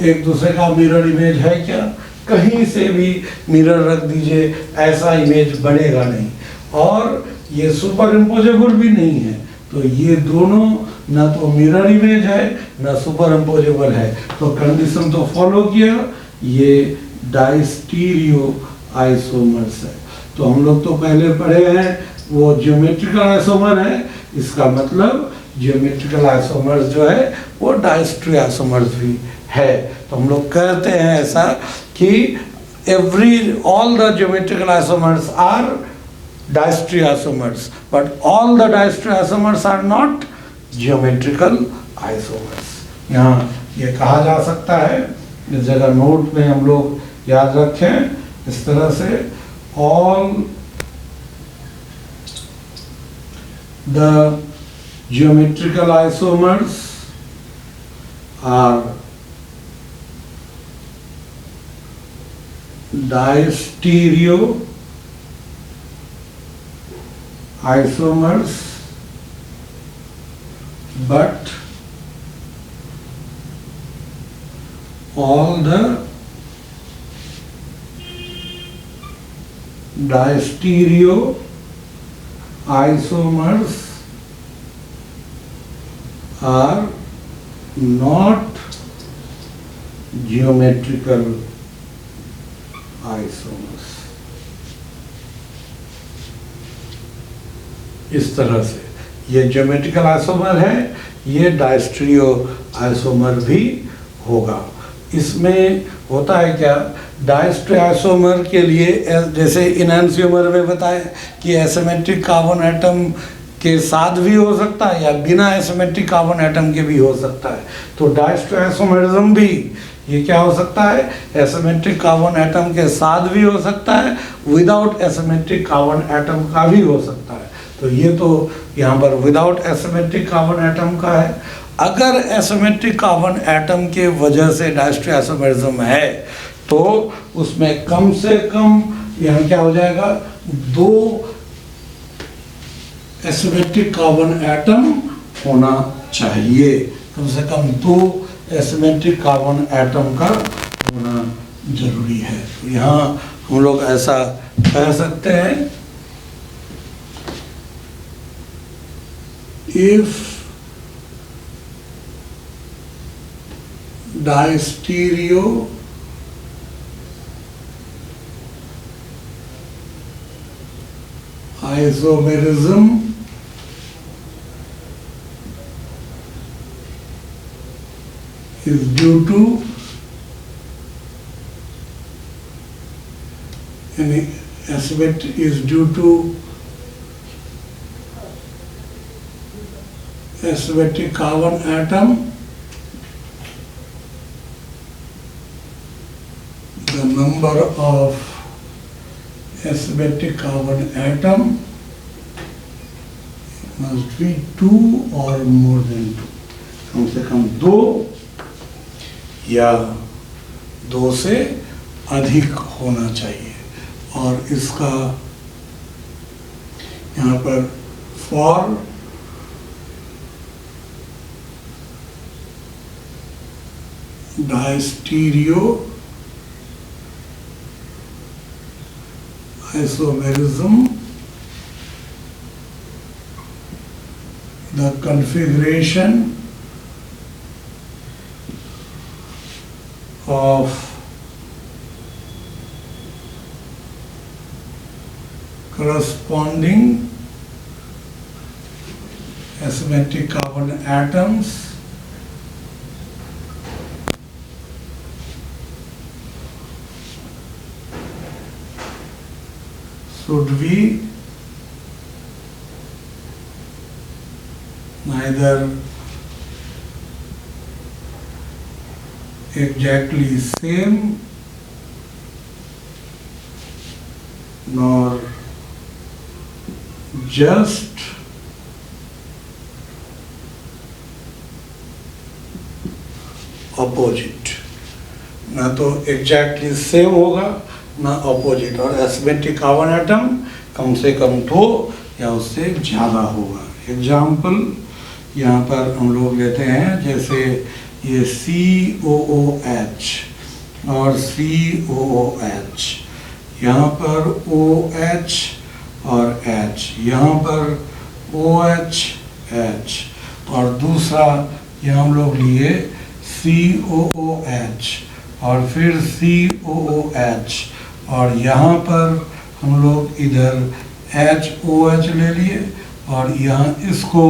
एक दूसरे का मिरर इमेज है क्या, कहीं से भी मिरर रख दीजिए ऐसा इमेज बनेगा नहीं, और ये सुपर इम्पोजेबल भी नहीं है। तो ये दोनों ना तो मिरर इमेज है ना सुपर इम्पोजेबल है, तो कंडीशन तो फॉलो किया, ये डायस्टीरियो आइसोमर्स है। तो हम लोग तो पहले पढ़े हैं वो ज्योमेट्रिकल आइसोमर है, इसका मतलब ज्योमेट्रिकल आइसोमर्स जो है वो डायस्ट्री आइसोमर्स भी है। तो हम लोग कहते हैं ऐसा कि all the geometrical isomers are diastry isomers, but all the diastry isomers are not geometrical isomers। यहाँ ये कहा जा सकता है, इस जगह नोट में हम लोग याद रखें इस तरह से, all the geometrical isomers are diastereo isomers, but all the diastereo isomers are not geometrical isomers। इस तरह से ये ज्योमेट्रिकल आइसोमर है, ये डायस्ट्रियो आइसोमर भी होगा। इसमें होता है क्या, डायस्ट्री आइसोमर के लिए जैसे इनैंसियोमर में बताएं कि एसिमेट्रिक कार्बन एटम के साथ भी हो सकता है या बिना एसिमेट्रिक कार्बन एटम के भी हो सकता है। तो डायस्ट्री आइसोमरिज्म भी ये क्या हो सकता है, एसिमेट्रिक कार्बन एटम के साथ भी हो सकता है, विदाउट एसिमेट्रिक कार्बन एटम का भी हो सकता है। तो ये तो यहाँ पर विदाउट एसिमेट्रिक कार्बन एटम का है। अगर एसिमेट्रिक कार्बन एटम के वजह से डायस्ट्री आइसोमरिज्म है तो उसमें कम से कम यहाँ क्या हो जाएगा, 2 एसिमेट्रिक कार्बन एटम होना चाहिए, कम से कम 2 एसिमेट्रिक कार्बन एटम का होना जरूरी है। तो यहाँ हम लोग ऐसा कह सकते हैं, if diastereo isomerism is due to any asymmetry is due to asymmetric carbon atom, the number of asymmetric carbon atom must be 2 or more than 2, कम से कम 2 या 2 से अधिक होना चाहिए। और इसका यहाँ पर for diastereo isomerism, the configuration of corresponding asymmetric carbon atoms should be neither exactly same nor just opposite, ना तो एग्जैक्टली सेम होगा ना ऑपोजिट, और एसिमेट्रिक कार्बन एटम कम से कम 2 या उससे ज़्यादा होगा। एग्जाम्पल यहाँ पर हम लोग लेते हैं, जैसे ये COOH और COOH, यहाँ पर OH और H, यहाँ पर OH H, और दूसरा यहाँ हम लोग लिए COOH और फिर COOH, और यहाँ पर हम लोग इधर HOH ले लिए और यहाँ इसको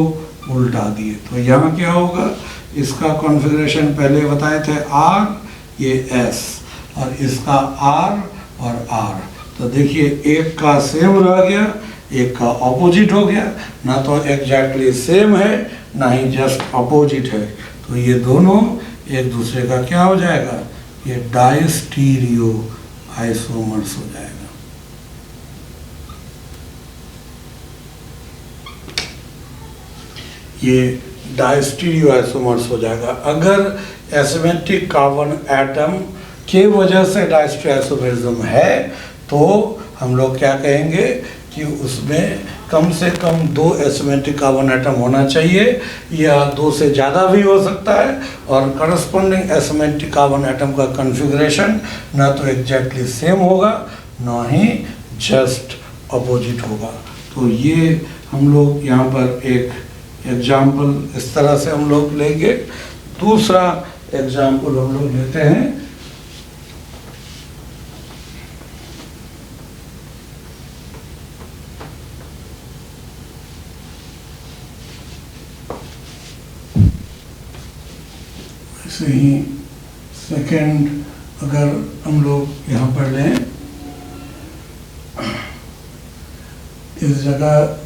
उल्टा दिए। तो यहाँ क्या होगा, इसका कॉन्फ़िगरेशन पहले बताए थे R, ये S, और इसका R और R। तो देखिए एक का सेम रह गया, एक का ऑपोजिट हो गया, ना तो एग्जैक्टली सेम है ना ही जस्ट ऑपोजिट है। तो ये दोनों एक दूसरे का क्या हो जाएगा, ये डायस्टीरियो आइसोमर्स हो जाएगा। ये डायस्टीरियो आइसोमर्स हो जाएगा। अगर एसिमेट्रिक कार्बन एटम के वजह से डायस्टीरियो आइसोमरिज्म है तो हम लोग क्या कहेंगे कि उसमें कम से कम 2 एसिमेट्रिक कार्बन एटम होना चाहिए, या 2 से ज़्यादा भी हो सकता है, और करस्पॉन्डिंग एसिमेट्रिक कार्बन एटम का कॉन्फ़िगरेशन ना तो एग्जैक्टली सेम होगा ना ही जस्ट अपोजिट होगा। तो ये हम लोग यहाँ पर एक एग्जाम्पल इस तरह से हम लोग लेंगे। दूसरा एग्जाम्पल हम लोग लेते हैं, ऐसे ही सेकंड अगर हम लोग यहाँ पर लें, इस जगह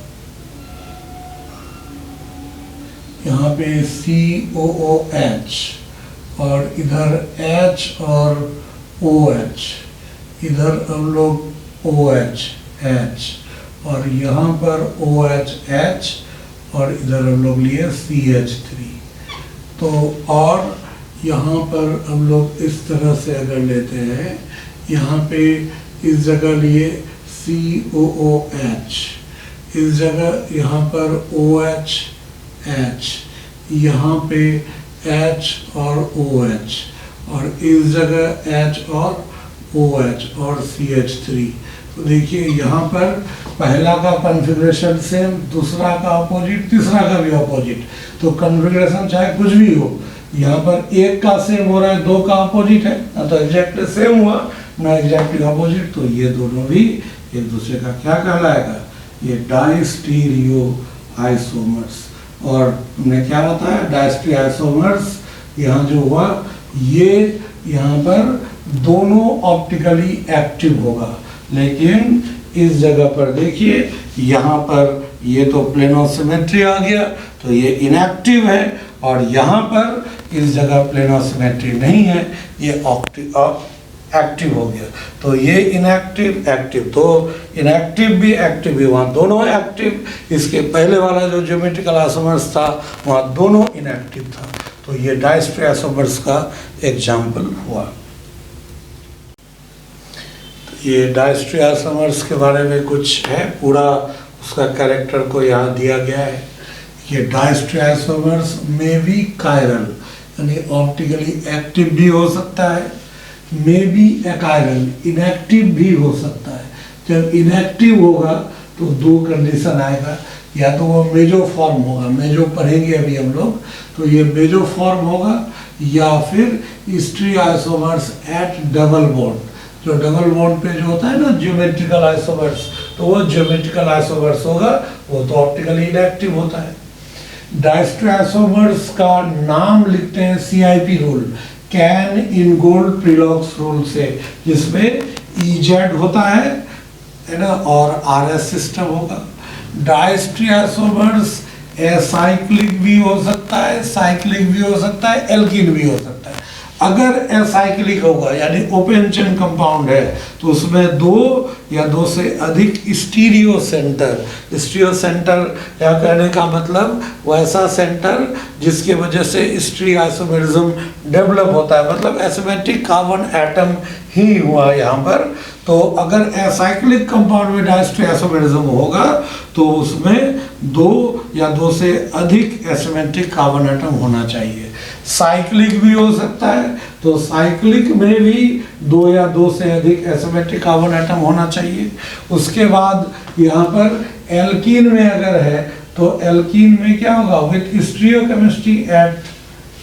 यहाँ पे COOH और इधर H और OH, इधर हम लोग OH H, और यहाँ पर OH H, और इधर हम लोग लिए CH3। तो और यहाँ पर हम लोग इस तरह से अगर लेते हैं, यहाँ पे इस जगह लिए COOH, इस जगह यहाँ पर OH H, यहाँ पे H और OH, और इस जगह H और OH और CH3। तो देखिए यहाँ पर पहला का कॉन्फ़िगरेशन सेम, दूसरा का अपोजिट, तीसरा का भी अपोजिट। तो कॉन्फ़िगरेशन चाहे कुछ भी हो, यहाँ पर एक का सेम हो रहा है, 2 का अपोजिट है, ना तो एग्जैक्टली सेम हुआ ना एग्जैक्टली अपोजिट। तो ये दोनों भी एक दूसरे का क्या कहलाएगा, ये डायस्टीरियो आइसोमर्स। और हमने क्या बताया, डायस्टीरियो आइसोमर्स यहाँ जो हुआ, ये यहाँ पर दोनों ऑप्टिकली एक्टिव होगा, लेकिन इस जगह पर देखिए यहाँ पर ये तो प्लेनो सिमेट्री आ गया, तो ये इनएक्टिव है, और यहाँ पर इस जगह प्लेनो सिमेट्री नहीं है, ये एक्टिव हो गया। तो ये इनएक्टिव एक्टिव, तो इनएक्टिव भी एक्टिव भी, वहाँ दोनों एक्टिव। इसके पहले वाला जो ज्योमेट्रिकल आइसोमर्स था वहाँ दोनों इनएक्टिव था। तो ये डायस्टीरियो आइसोमर्स का एग्जाम्पल हुआ। ये डायस्टीरियो आइसोमर्स के बारे में कुछ है, पूरा उसका कैरेक्टर को यहाँ दिया गया है। ये डायस्टीरियो आइसोमर्स में भी कायरल, यानी ऑप्टिकली एक्टिव भी हो सकता है, में भी अकायरल, इनएक्टिव भी हो सकता है। जब इनएक्टिव होगा तो 2 कंडीशन आएगा, या तो वो मेजो फॉर्म होगा, मेजो पढ़ेंगे अभी हम लोग, तो ये मेजो फॉर्म होगा, या फिर stereo isomers at double bond. जो डबल बॉन्ड पे जो होता है ना ज्योमेट्रिकल आइसोमर्स, तो वो ज्योमेट्रिकल आइसोमर्स होगा, वो तो ऑप्टिकली इनएक्टिव होता है। डायस्टीरियो आइसोमर्स का नाम लिखते हैं CIP rule, Cahn Ingold Prelog's rule से, जिसमें EZ होता है है ना, और RS सिस्टम होगा। डायस्ट्री आइसोमर्स एसाइक्लिक भी हो सकता है, साइक्लिक भी हो सकता है, एल्किन भी हो सकता है। अगर एसाइक्लिक होगा यानी ओपन चेन कंपाउंड है तो उसमें दो या दो से अधिक स्टीरियो सेंटर या कहने का मतलब वैसा सेंटर जिसकी वजह से स्टीरियो आइसोमेरिज्म डेवलप होता है, मतलब एसिमेट्रिक कार्बन एटम ही हुआ यहाँ पर। तो अगर एसाइक्लिक कंपाउंड में डायस्ट्री आइसोमेरिज्म होगा तो उसमें दो या दो से अधिक एसिमेट्रिक कार्बन एटम होना चाहिए। साइक्लिक भी हो सकता है, तो साइक्लिक में भी दो या दो से अधिक एसिमेट्रिक कार्बन एटम होना चाहिए। उसके बाद यहाँ पर एल्कीन में अगर है तो एल्कीन में क्या होगा, with stereochemistry at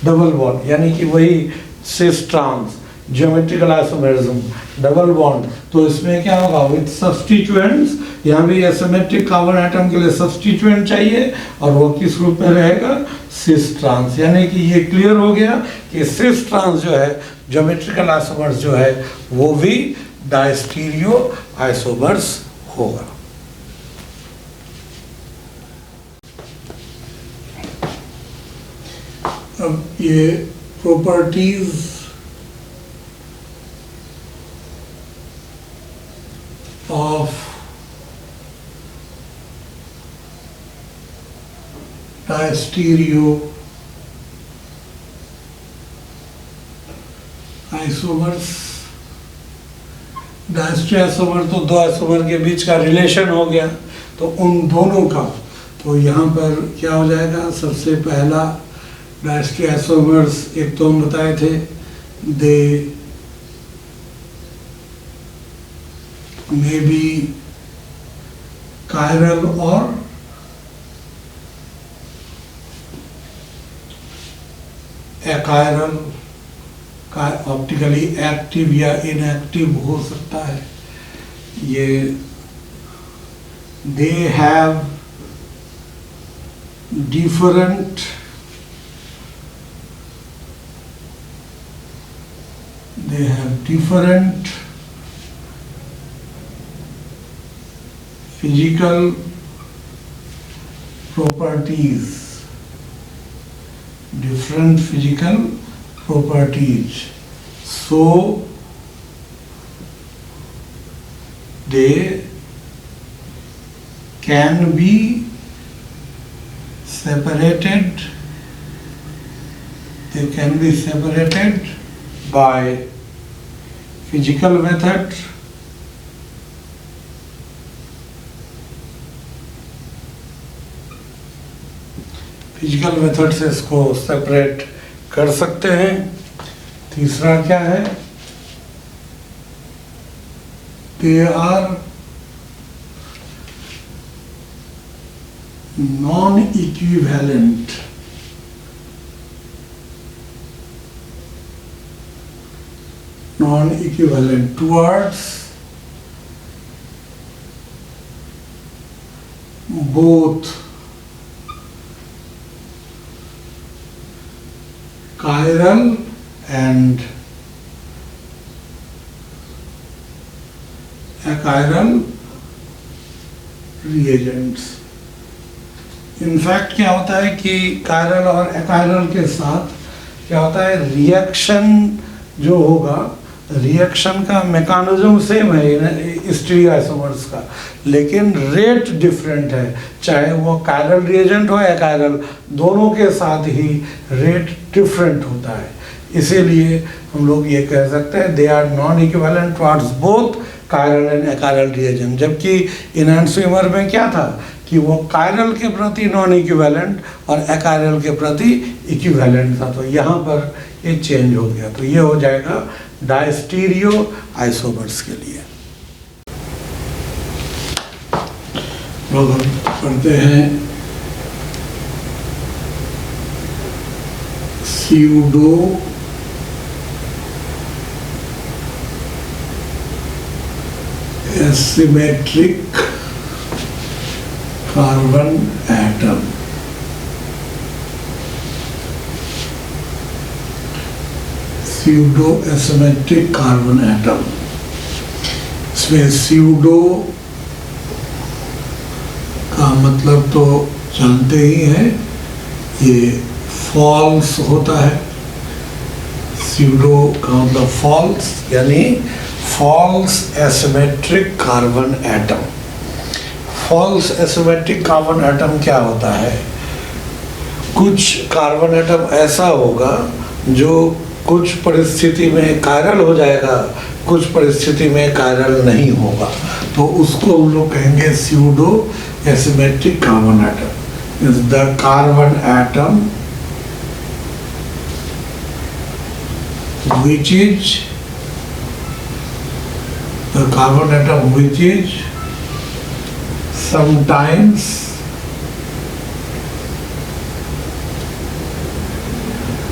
double bond, यानी कि वही cis trans geometrical isomerism double bond, तो इसमें क्या होगा, विथ सब्स्टिट्यूएंट्स, यहाँ भी एसिमेट्रिक कार्बन एटम के लिए सब्स्टिट्यूएंट चाहिए और वो किस रूप में रहेगा, सिस ट्रांस। यानी कि ये क्लियर हो गया कि सिस ट्रांस जो है ज्योमेट्रिकल आइसोमर्स जो है वो भी डायस्टीरियो आइसोमर्स होगा। अब ये प्रॉपर्टीज of diastereoisomers डायस्टेरियोसोमर तो दो आइसोमर के बीच का रिलेशन हो गया, तो उन दोनों का तो यहाँ पर क्या हो जाएगा, सबसे पहला डायस्टेरियोसोमर्स एक तो हम बताए थे, दे may be chiral or achiral, optically active या इनएक्टिव हो सकता है। ये they have different physical properties, different physical properties, so they can be separated by physical method से इसको सेपरेट कर सकते हैं। तीसरा क्या है, they are non equivalent, towards both chiral and achiral reagents। In fact क्या होता है कि chiral और achiral के साथ क्या होता है, रिएक्शन जो होगा, रिएक्शन का मैकेनिज्म सेम है स्टीरियोआइसोमर्स का, लेकिन रेट डिफरेंट है, चाहे वो कायरल रिएजेंट हो या कायरल, दोनों के साथ ही रेट डिफरेंट होता है। इसीलिए हम लोग ये कह सकते हैं they are non equivalent towards both chiral and achiral reagent. जबकि एनान्सिमर में क्या था कि वो कायरल के प्रति नॉन इक्विवेलेंट और अकायरल के प्रति इक्विवेलेंट था, तो यहाँ पर ये चेंज हो गया। तो ये हो जाएगा डायस्टीरियो आइसोमर्स के लिए। लोग हम पढ़ते हैं pseudo asymmetric carbon atom. Pseudo asymmetric carbon atom, इसमें स्यूडो मतलब तो जानते ही हैं, ये फॉल्स होता है। स्यूडो का मतलब फॉल्स, यानी false asymmetric carbon atom. False asymmetric carbon atom क्या होता है? कुछ कार्बन एटम ऐसा होगा जो कुछ परिस्थिति में कायरल हो जाएगा, कुछ परिस्थिति में कायरल नहीं होगा, तो उसको हम लोग कहेंगे pseudo asymmetric carbon atom. Is the carbon atom which is the carbon atom which is sometimes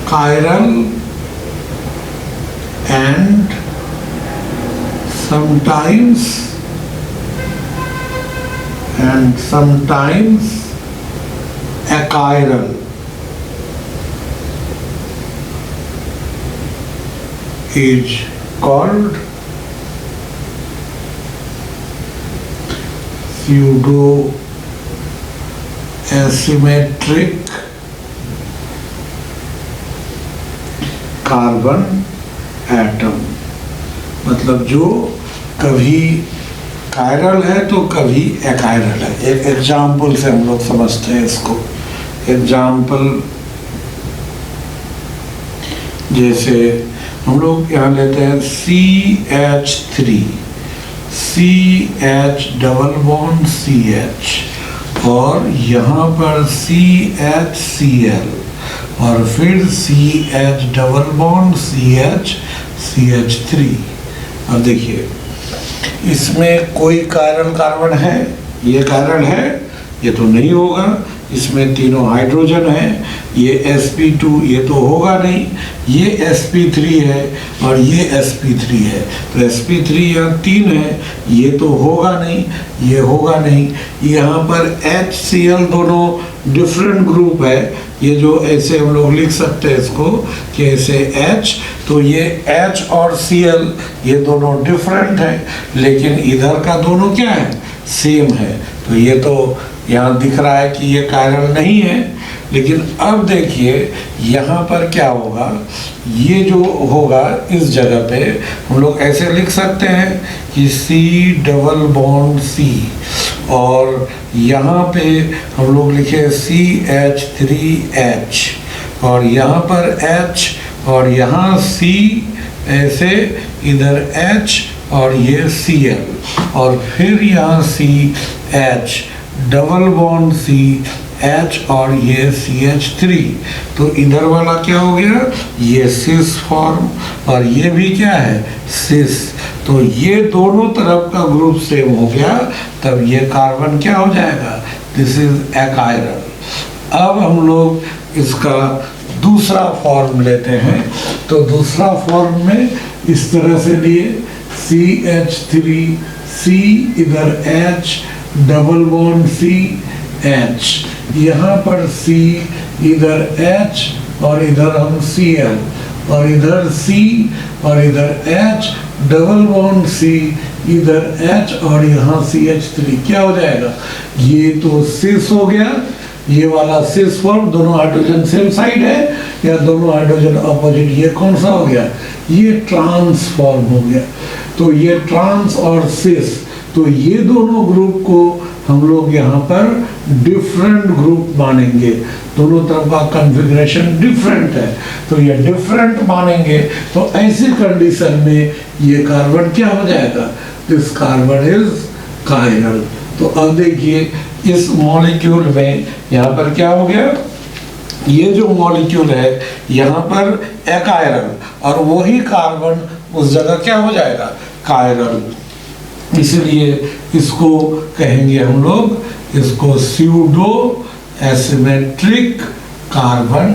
chiral and sometimes achiral. Is called pseudo asymmetric carbon atom. मतलब जो कभी कायरल है तो कभी एकायरल है। एक एग्जाम्पल से हम लोग समझते हैं इसको। एग्जाम्पल जैसे हम लोग यहाँ लेते हैं CH3, CH double bond CH, और यहाँ पर CHCl, और फिर CH double bond CH, CH3। अब देखिए इसमें कोई कायरल कार्बन है? ये कायरल है? ये तो नहीं होगा। इसमें तीनों हाइड्रोजन है। ये sp2 ये तो होगा नहीं। ये sp3 है और ये sp3 है, तो sp3 यहाँ 3 है, ये तो होगा नहीं, ये होगा नहीं। यहाँ पर HCl दोनों डिफरेंट ग्रुप है। ये जो ऐसे हम लोग लिख सकते हैं इसको कि ऐसे H, तो ये H और Cl ये दोनों डिफरेंट है, लेकिन इधर का दोनों क्या है? सेम है। तो ये तो यहाँ दिख रहा है कि ये कायरल नहीं है। लेकिन अब देखिए यहाँ पर क्या होगा? ये जो होगा इस जगह पे हम लोग ऐसे लिख सकते हैं कि C डबल बॉन्ड C, और यहाँ पे हम लोग लिखे CH3H, और यहाँ पर H, और यहाँ C, ऐसे इधर H और ये Cl, और फिर यहाँ CH डबल बॉन्ड CH और ये CH3। तो इधर वाला क्या हो गया? ये सिस फॉर्म, और ये भी क्या है? सिस। तो ये दोनों तरफ का ग्रुप सेम हो गया, तब ये कार्बन क्या हो जाएगा? This is achiral. अब हम लोग इसका दूसरा फॉर्म लेते हैं। तो दूसरा फॉर्म में इस तरह से लिए CH3, C, इधर H डबल बॉन्ड CH, यहाँ पर C, इधर H, और इधर हम Cl, और इधर C, और इधर H डबल बॉन्ड C, इधर H, और यहाँ CH3। क्या हो जाएगा? ये तो सिस हो गया। ये वाला सिस फॉर्म, दोनों हाइड्रोजन सेम साइड है या दोनों हाइड्रोजन अपोजिट? ये कौन सा हो गया? ये ट्रांस फॉर्म हो गया। तो ये ट्रांस और सिस, तो ये दोनों ग्रुप को हम लोग यहाँ पर डिफरेंट ग्रुप मानेंगे। दोनों तरफ का कॉन्फ़िगरेशन डिफरेंट है, तो ये डिफरेंट मानेंगे। तो ऐसी कंडीशन में ये कार्बन क्या हो जाएगा? This carbon is chiral. तो अब देखिए इस मॉलिक्यूल में यहाँ पर क्या हो गया? ये जो मॉलिक्यूल है यहाँ पर एकायरल, और वही कार्बन उस जगह क्या हो जाएगा? कायरल। इसलिए इसको कहेंगे हम लोग, इसको pseudo asymmetric carbon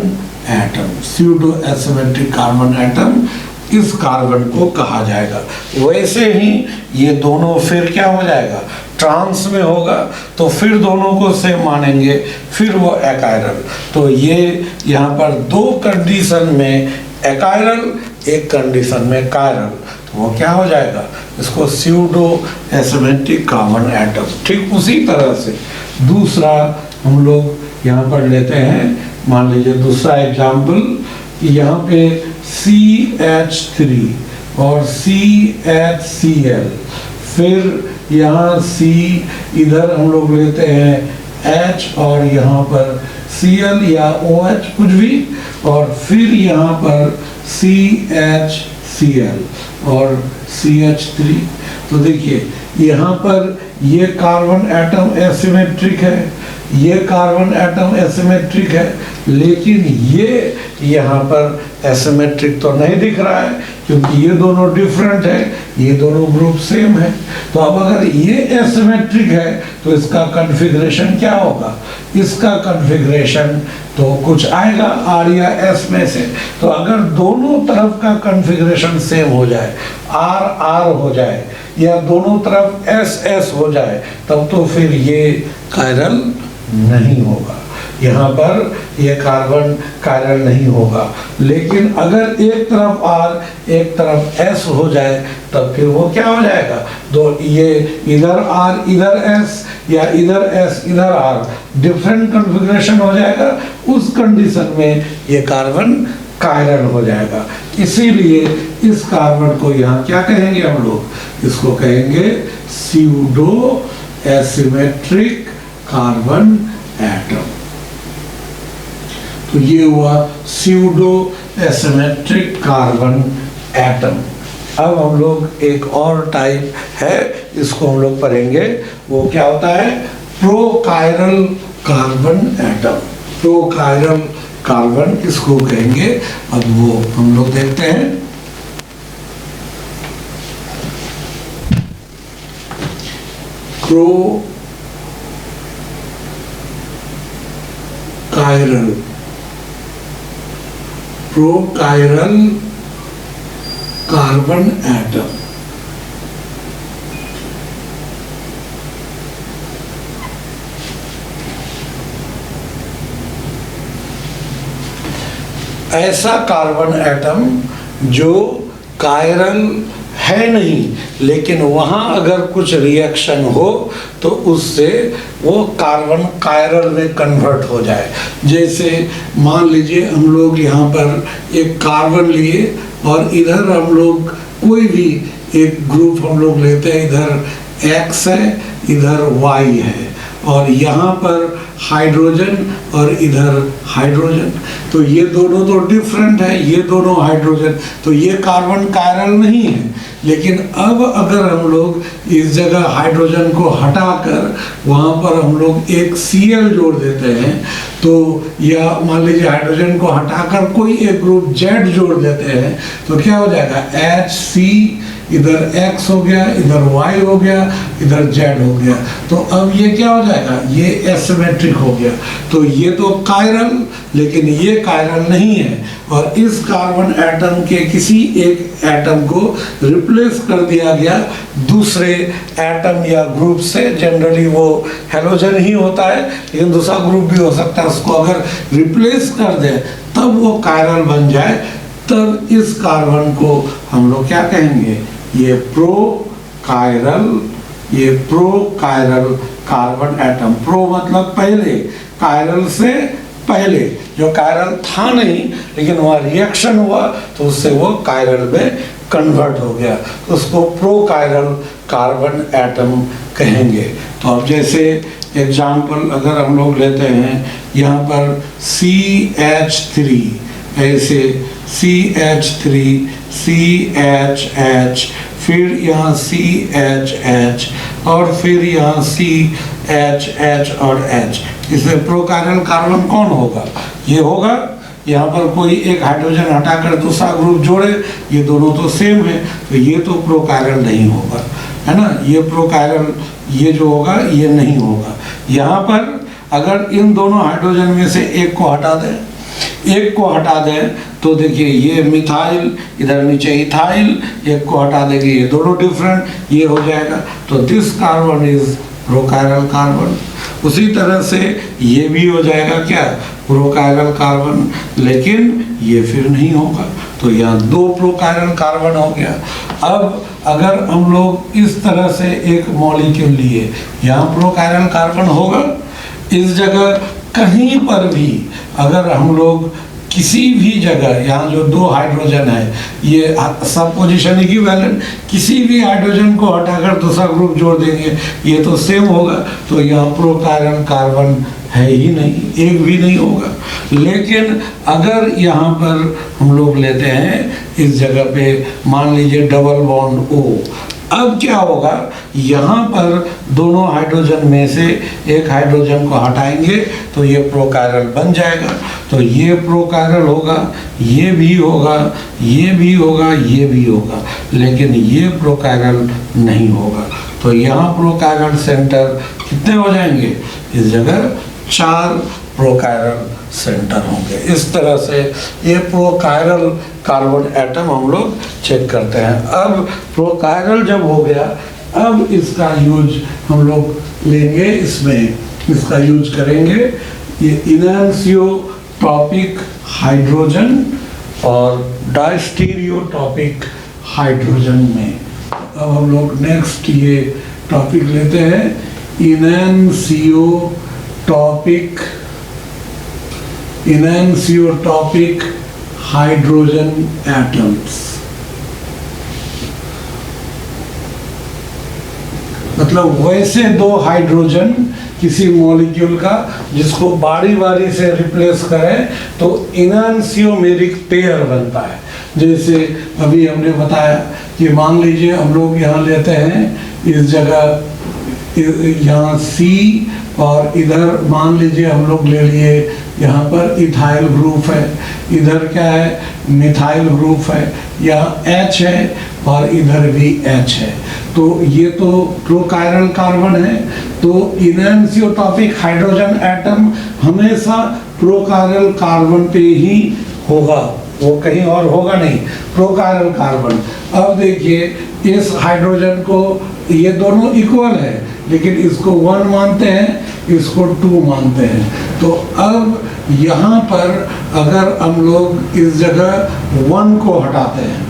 atom. Pseudo asymmetric carbon atom इस कार्बन को कहा जाएगा। वैसे ही ये दोनों फिर क्या हो जाएगा? ट्रांस में होगा, तो फिर दोनों को सेम मानेंगे, फिर वो एकायरल। तो ये यहाँ पर दो कंडीशन में एकायरल एक कंडीशन में कायरल, तो वो क्या हो जाएगा, इसको स्यूडो एसिमेट्रिक कार्बन एटम। ठीक उसी तरह से दूसरा हम लोग यहाँ पर लेते हैं, मान लीजिए दूसरा एग्जाम्पल, यहाँ पे CH3 और CHCl, फिर यहाँ C, इधर हम लोग लेते हैं H और यहाँ पर Cl या OH कुछ भी, और फिर यहाँ पर CHCl और CH3। तो देखिए यहाँ पर ये कार्बन एटम एसिमेट्रिक है, ये कार्बन एटम एसिमेट्रिक है, लेकिन ये यहाँ पर एसिमेट्रिक तो नहीं दिख रहा है क्योंकि ये दोनों डिफरेंट है, ये दोनों ग्रुप सेम है। तो अब अगर ये एसिमेट्रिक है तो इसका कॉन्फ़िगरेशन क्या होगा, इसका कॉन्फ़िगरेशन तो कुछ आएगा R या S में से। तो अगर दोनों तरफ का कॉन्फ़िगरेशन सेम हो जाए, R R हो जाए या दोनों तरफ S S हो जाए, तब तो फिर ये कायरल नहीं होगा, यहाँ पर ये कार्बन कायरल नहीं होगा। लेकिन अगर एक तरफ R एक तरफ S हो जाए तब फिर वो क्या हो जाएगा, तो ये इधर R इधर S या इधर S इधर R डिफरेंट कॉन्फ़िगरेशन हो जाएगा, उस कंडीशन में ये कार्बन कायरल हो जाएगा। इसीलिए इस कार्बन को यहाँ क्या कहेंगे हम लोग, इसको कहेंगे स्यूडो एसिमेट्रिक कार्बन एटम। तो ये हुआ स्यूडो एसिमेट्रिक कार्बन एटम। अब हम लोग एक और टाइप है, इसको हम लोग पढ़ेंगे, वो क्या होता है, प्रोकायरल कार्बन एटम। प्रोकायरल कार्बन इसको कहेंगे। अब वो हम लोग देखते हैं। प्रोकायरल कार्बन एटम। ऐसा कार्बन एटम जो कायरल है नहीं, लेकिन वहाँ अगर कुछ रिएक्शन हो तो उससे वो कार्बन कायरल में कन्वर्ट हो जाए। जैसे मान लीजिए हम लोग यहाँ पर एक कार्बन लिए और इधर हम लोग कोई भी एक ग्रुप हम लोग लेते हैं, इधर X है इधर Y है और यहाँ पर हाइड्रोजन और इधर हाइड्रोजन, तो ये दोनों तो डिफरेंट है, ये दोनों हाइड्रोजन, तो ये कार्बन कायरल नहीं है। लेकिन अब अगर हम लोग इस जगह हाइड्रोजन को हटाकर वहाँ पर हम लोग एक Cl जोड़ देते हैं, तो या मान लीजिए हाइड्रोजन को हटाकर कोई एक ग्रुप Z जोड़ देते हैं, तो क्या हो जाएगा, HC, इधर X हो गया, इधर Y हो गया, इधर Z हो गया। तो अब ये क्या हो जाएगा, ये एसिमेट्रिक हो गया। तो ये तो कायरल, लेकिन ये कायरल नहीं है। और इस कार्बन एटम के किसी एक एटम को रिप्लेस कर दिया गया दूसरे एटम या ग्रुप से। जनरली वो हेलोजन ही होता है, लेकिन दूसरा ग्रुप भी हो सकता है। उसको अगर रिप्लेस कर दे तब वो कायरल बन जाए, तब इस कार्बन को हम लोग क्या कहेंगे, ये प्रोकायरल कार्बन एटम। प्रो मतलब पहले, कायरल से पहले, जो कायरल था नहीं लेकिन वहाँ रिएक्शन हुआ तो उससे वो कायरल में कन्वर्ट हो गया, उसको प्रोकायरल कार्बन एटम कहेंगे। तो अब जैसे एग्जाम्पल अगर हम लोग लेते हैं, यहाँ पर CH3, ऐसे CH3, CHH, फिर यहाँ CHH और फिर यहाँ CHH और H। इसमें प्रोकायरल कार्बन कौन होगा, ये होगा। यहाँ पर कोई एक हाइड्रोजन हटाकर दूसरा ग्रुप जोड़े, ये दोनों तो सेम है, तो ये तो प्रोकायरल नहीं होगा, है ना। ये प्रोकायरल, ये जो होगा ये नहीं होगा। यहाँ पर अगर इन दोनों हाइड्रोजन में से एक को हटा दें तो देखिए ये मिथाइल, इधर नीचे इथाइल, एक को हटा देंगे ये दोनों डिफरेंट, ये हो जाएगा। तो दिस कार्बन इज प्रोकायरल कार्बन। उसी तरह से ये भी हो जाएगा क्या, प्रोकायरल कार्बन, लेकिन ये फिर नहीं होगा। तो यहाँ 2 प्रोकायरल कार्बन हो गया। अब अगर हम लोग इस तरह से एक मॉलिक्यूल लिए, यहाँ प्रोकायरल कार्बन होगा, इस जगह कहीं पर भी अगर हम लोग किसी भी जगह, यहाँ जो 2 हाइड्रोजन है, ये सब पोजीशन इक्विवेलेंट, किसी भी हाइड्रोजन को हटाकर दूसरा ग्रुप जोड़ देंगे, ये तो सेम होगा। तो यहाँ प्रोकायरल कार्बन है ही नहीं, एक भी नहीं होगा। लेकिन अगर यहाँ पर हम लोग लेते हैं इस जगह पे, मान लीजिए डबल बॉन्ड O, अब क्या होगा, यहाँ पर दोनों हाइड्रोजन में से एक हाइड्रोजन को हटाएंगे तो ये प्रोकायरल बन जाएगा। तो ये प्रोकायरल होगा, ये भी होगा, ये भी होगा, ये भी होगा, लेकिन ये प्रोकायरल नहीं होगा। तो यहाँ प्रोकायरल सेंटर कितने हो जाएंगे, इस जगह 4 प्रोकायरल सेंटर होंगे। इस तरह से ये प्रोकायरल कार्बन एटम हम लोग चेक करते हैं। अब प्रोकायरल जब हो गया, अब इसका यूज हम लोग लेंगे, इसमें इसका यूज करेंगे ये इनैनिसोटॉपिक हाइड्रोजन और डायस्टीरियोटॉपिक हाइड्रोजन में। अब हम लोग नेक्स्ट ये टॉपिक लेते हैं, इनैनिसोटॉपिक हाइड्रोजन एटम्स। मतलब वैसे 2 हाइड्रोजन किसी मॉलिक्यूल का जिसको बारी बारी से रिप्लेस करें तो इनैनिसोमेरिक पेयर बनता है। जैसे अभी हमने बताया कि मान लीजिए हम लोग यहाँ लेते हैं इस जगह, यहाँ C, और इधर मान लीजिए हम लोग ले लिए यहाँ पर इथाइल ग्रुप है, इधर क्या है, मिथाइल ग्रुप है, यहाँ H है और इधर भी H है। तो ये तो प्रोकायरल कार्बन है। तो इनैनिसोटॉपिक हाइड्रोजन एटम हमेशा प्रोकायरल कार्बन पे ही होगा, वो कहीं और होगा नहीं, प्रोकायरल कार्बन। अब देखिए इस हाइड्रोजन को, ये दोनों इक्वल है, लेकिन इसको 1 मानते हैं, इसको 2 मानते हैं। तो अब यहाँ पर अगर हम लोग इस जगह 1 को हटाते हैं,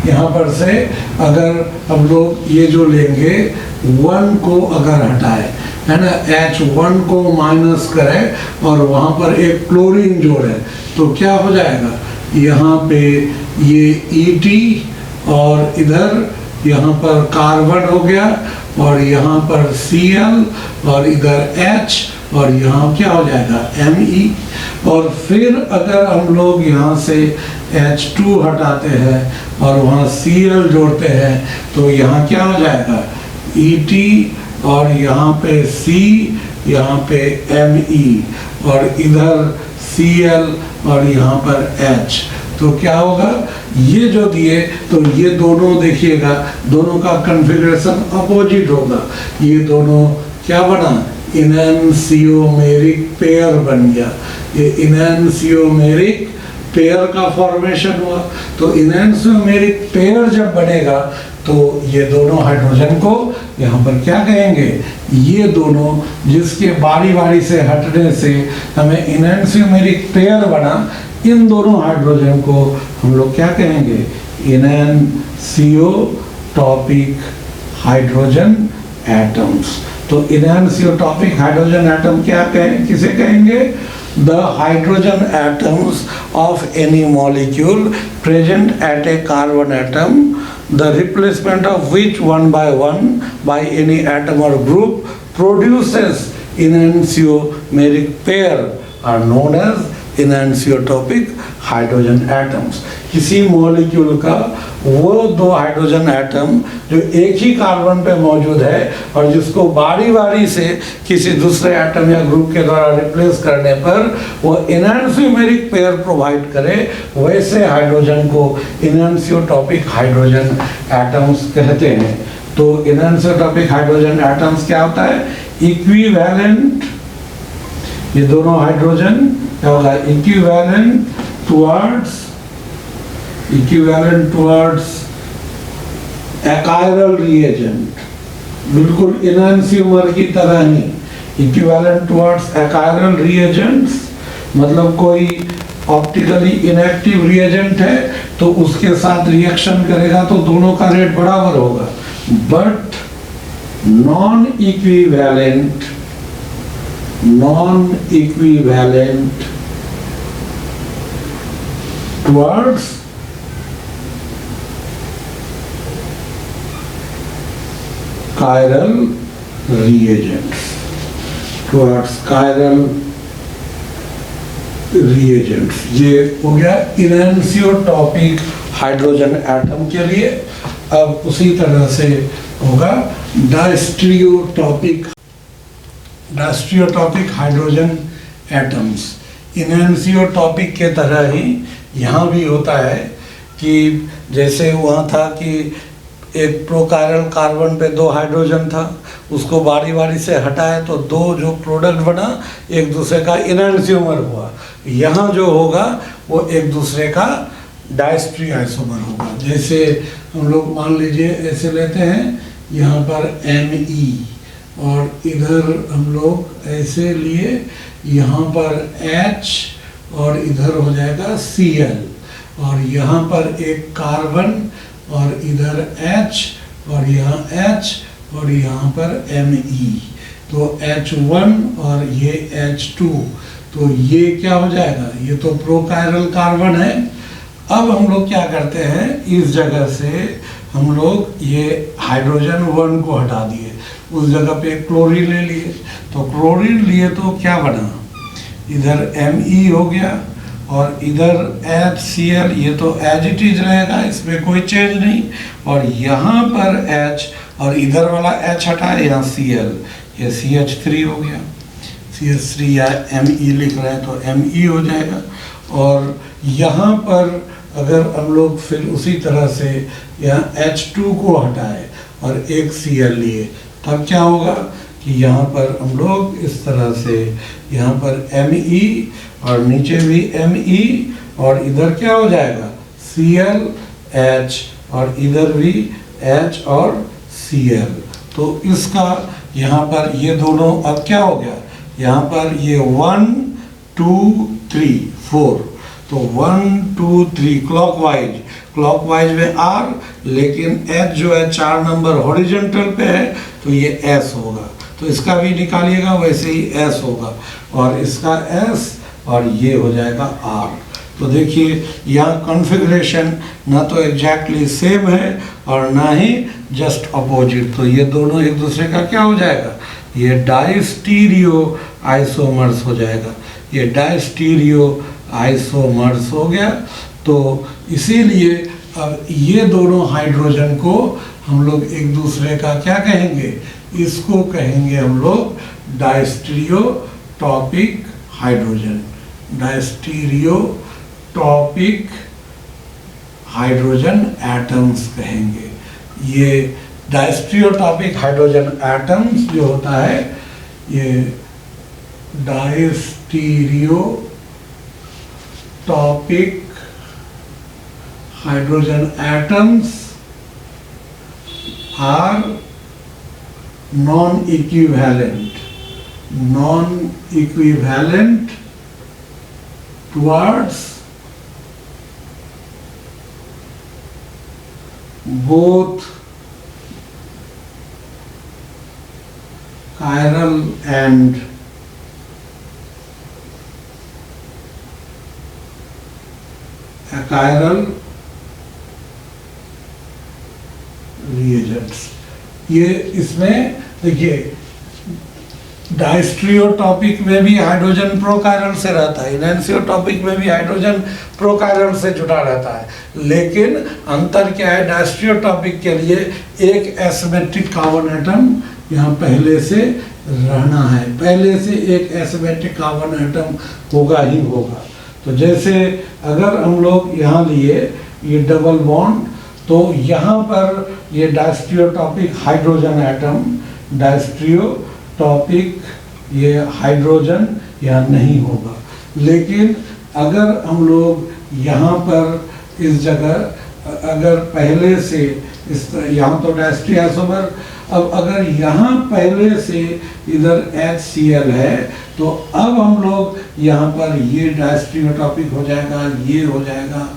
यहाँ पर से अगर हम लोग ये जो लेंगे 1 को अगर हटाए, है ना, H1 को माइनस करें और वहाँ पर एक क्लोरीन जोड़े, तो क्या हो जाएगा, यहाँ पे ये Et और इधर यहाँ पर कार्बन हो गया और यहाँ पर Cl और इधर H और यहाँ क्या हो जाएगा Me। और फिर अगर हम लोग यहाँ से H2 हटाते हैं और वहाँ Cl जोड़ते हैं तो यहाँ क्या हो जाएगा Et और यहाँ पे C, यहाँ पे Me और इधर Cl और यहाँ पर H। तो क्या होगा, ये जो दिए तो ये दोनों देखिएगा, दोनों का कॉन्फ़िगरेशन अपोजिट होगा। ये दोनों क्या बना, इनैनिसोमेरिक पेयर बन गया। ये इनैनिसोमेरिक पेयर का फॉर्मेशन हुआ। तो इनैनिसोमेरिक पेयर जब बनेगा तो ये दोनों हाइड्रोजन को यहाँ पर क्या कहेंगे, ये दोनों जिसके बारी बारी से हटने से हमें इनैनिसोमेरिक पेयर बना, इन दोनों हाइड्रोजन को हम लोग क्या कहेंगे, इनैनिसोटॉपिक हाइड्रोजन एटम्स। तो इनैनिसोटॉपिक हाइड्रोजन एटम क्या कहें, किसे कहेंगे, the hydrogen atoms of any molecule present at A carbon atom, the replacement of which one by any atom or group produces enantiomeric pair are known as enantiotopic hydrogen atoms. किसी molecule का वो 2 hydrogen atom जो एक ही carbon पे मौजूद है और जिसको बारी बारी से किसी दूसरे एटम या ग्रुप के द्वारा रिप्लेस करने पर वो इनैनिसोमेरिक पेयर प्रोवाइड करे, वैसे हाइड्रोजन को इनैनिसोटॉपिक हाइड्रोजन एटम्स कहते हैं। तो इनैनिसोटॉपिक हाइड्रोजन एटम्स क्या होता है, इक्विवेलेंट, ये दोनों हाइड्रोजन क्या होगा, इक्विवेलेंट टुवर्ड्स एकायरल रिएजेंट, बिल्कुल इनैनिसोमर की तरह ही, इक्विवेलेंट टुवर्ड्स एकायरल रिएजेंट्स मतलब कोई ऑप्टिकली इनएक्टिव रिएजेंट है तो उसके साथ रिएक्शन करेगा तो दोनों का रेट बराबर होगा, but non equivalent towards chiral reagents, ये हो गया इनएंसियोटॉपिक हाइड्रोजन एटम के लिए। अब उसी तरह से होगा डायस्ट्रियोटॉपिक हाइड्रोजन एटम्स। इनएंसियोटॉपिक के तरह ही यहाँ भी होता है कि जैसे वहाँ था कि एक प्रोकायरल कार्बन पे 2 हाइड्रोजन था, उसको बारी बारी से हटाए तो 2 जो प्रोडक्ट बना एक दूसरे का इनएंसियोमर हुआ। यहाँ जो होगा वो एक दूसरे का डायस्ट्री आइसोमर होगा। जैसे हम लोग मान लीजिए ऐसे लेते हैं, यहाँ पर Me और इधर हम लोग ऐसे लिए, यहाँ पर H और इधर हो जाएगा Cl, और यहाँ पर एक कार्बन और इधर H और यहाँ H और यहाँ पर Me, तो H1 और ये H2, तो ये क्या हो जाएगा, ये तो प्रोकायरल कार्बन है। अब हम लोग क्या करते हैं, इस जगह से हम लोग ये हाइड्रोजन 1 को हटा दिए, उस जगह पे क्लोरीन ले लिए, तो क्लोरीन लिए तो क्या बना, इधर Me हो गया और इधर HCl, ये तो एज इट इज रहेगा, इसमें कोई चेंज नहीं, और यहाँ पर H और इधर वाला H हटाए, यहाँ Cl, ये CH3 हो गया, CH3 या Me लिख रहे हैं तो Me हो जाएगा। और यहाँ पर अगर हम लोग फिर उसी तरह से यहाँ H2 को हटाए और एक Cl लिए, तब क्या होगा कि यहाँ पर हम लोग इस तरह से यहाँ पर Me और नीचे भी Me और इधर क्या हो जाएगा Cl H और इधर भी H और Cl। तो इसका यहाँ पर ये दोनों अब क्या हो गया, यहाँ पर ये 1 2 3 4, तो 1 2 3 क्लॉकवाइज में R, लेकिन H जो है 4 नंबर हॉरिजॉन्टल पे है तो ये S होगा, तो इसका भी निकालिएगा वैसे ही S होगा, और इसका S और ये हो जाएगा R। तो देखिए यहाँ कॉन्फ़िगरेशन ना तो एग्जैक्टली सेम है और ना ही जस्ट अपोजिट, तो ये दोनों एक दूसरे का क्या हो जाएगा, ये डायस्टीरियो आइसोमर्स हो जाएगा, ये डायस्टीरियो आइसोमर्स हो गया। तो इसीलिए अब ये दोनों हाइड्रोजन को हम लोग एक दूसरे का क्या कहेंगे, इसको कहेंगे हम लोग diastereotopic hydrogen, diastereotopic hydrogen atoms कहेंगे। ये डायस्टीरियोटॉपिक हाइड्रोजन एटम्स जो होता है, ये diastereotopic hydrogen atoms are non-equivalent towards both chiral and achiral reagents। ये इसमें देखिए डायस्ट्रियोटॉपिक में भी हाइड्रोजन प्रोकायरल से रहता है, इनएंसियोटॉपिक में भी हाइड्रोजन प्रोकायरल से जुड़ा रहता है, लेकिन अंतर क्या है, डायस्ट्रियोटॉपिक के लिए एक एसिमेट्रिक कार्बन एटम यहाँ पहले से रहना है, पहले से एक एसिमेट्रिक कार्बन एटम होगा ही होगा। तो जैसे अगर हम लोग यहाँ लिए ये डबल बॉन्ड, तो यहाँ पर ये डायस्ट्रियोटॉपिक हाइड्रोजन एटम, डायस्ट्रियोटॉपिक ये हाइड्रोजन यहाँ नहीं होगा, लेकिन अगर हम लोग यहाँ पर इस जगह अगर पहले से इस यहाँ तो डायस्ट्रियासोमर, अब अगर यहाँ पहले से इधर HCl है तो अब हम लोग यहाँ पर ये डायस्ट्रियोटॉपिक हो जाएगा, ये हो जाएगा,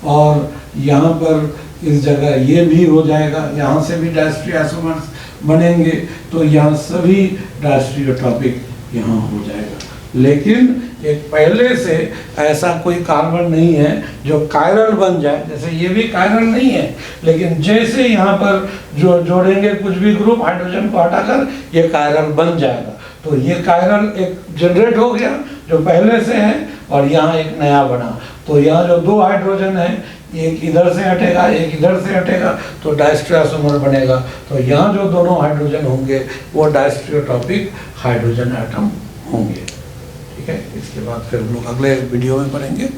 और यहाँ पर इस जगह ये भी हो जाएगा, यहाँ से भी डायस्ट्रियासोमर्स बनेंगे, तो यहाँ सभी डायस्ट्रियोटॉपिक यहाँ हो जाएगा। लेकिन एक पहले से ऐसा कोई कार्बन नहीं है जो कायरल बन जाए, जैसे ये भी कायरल नहीं है, लेकिन जैसे यहाँ पर जो जोड़ेंगे कुछ भी ग्रुप हाइड्रोजन को हटाकर ये कायरल बन जाएगा। तो ये कायरल एक जनरेट हो गया जो पहले से है, और यहाँ एक नया बना। तो यहाँ जो दो हाइड्रोजन है, एक इधर से हटेगा, एक इधर से हटेगा, तो डायस्ट्रियासोमर बनेगा। तो यहाँ जो दोनों हाइड्रोजन होंगे वो डायस्ट्रियोटॉपिक हाइड्रोजन एटम होंगे। ठीक है, इसके बाद फिर हम लोग अगले वीडियो में पढ़ेंगे।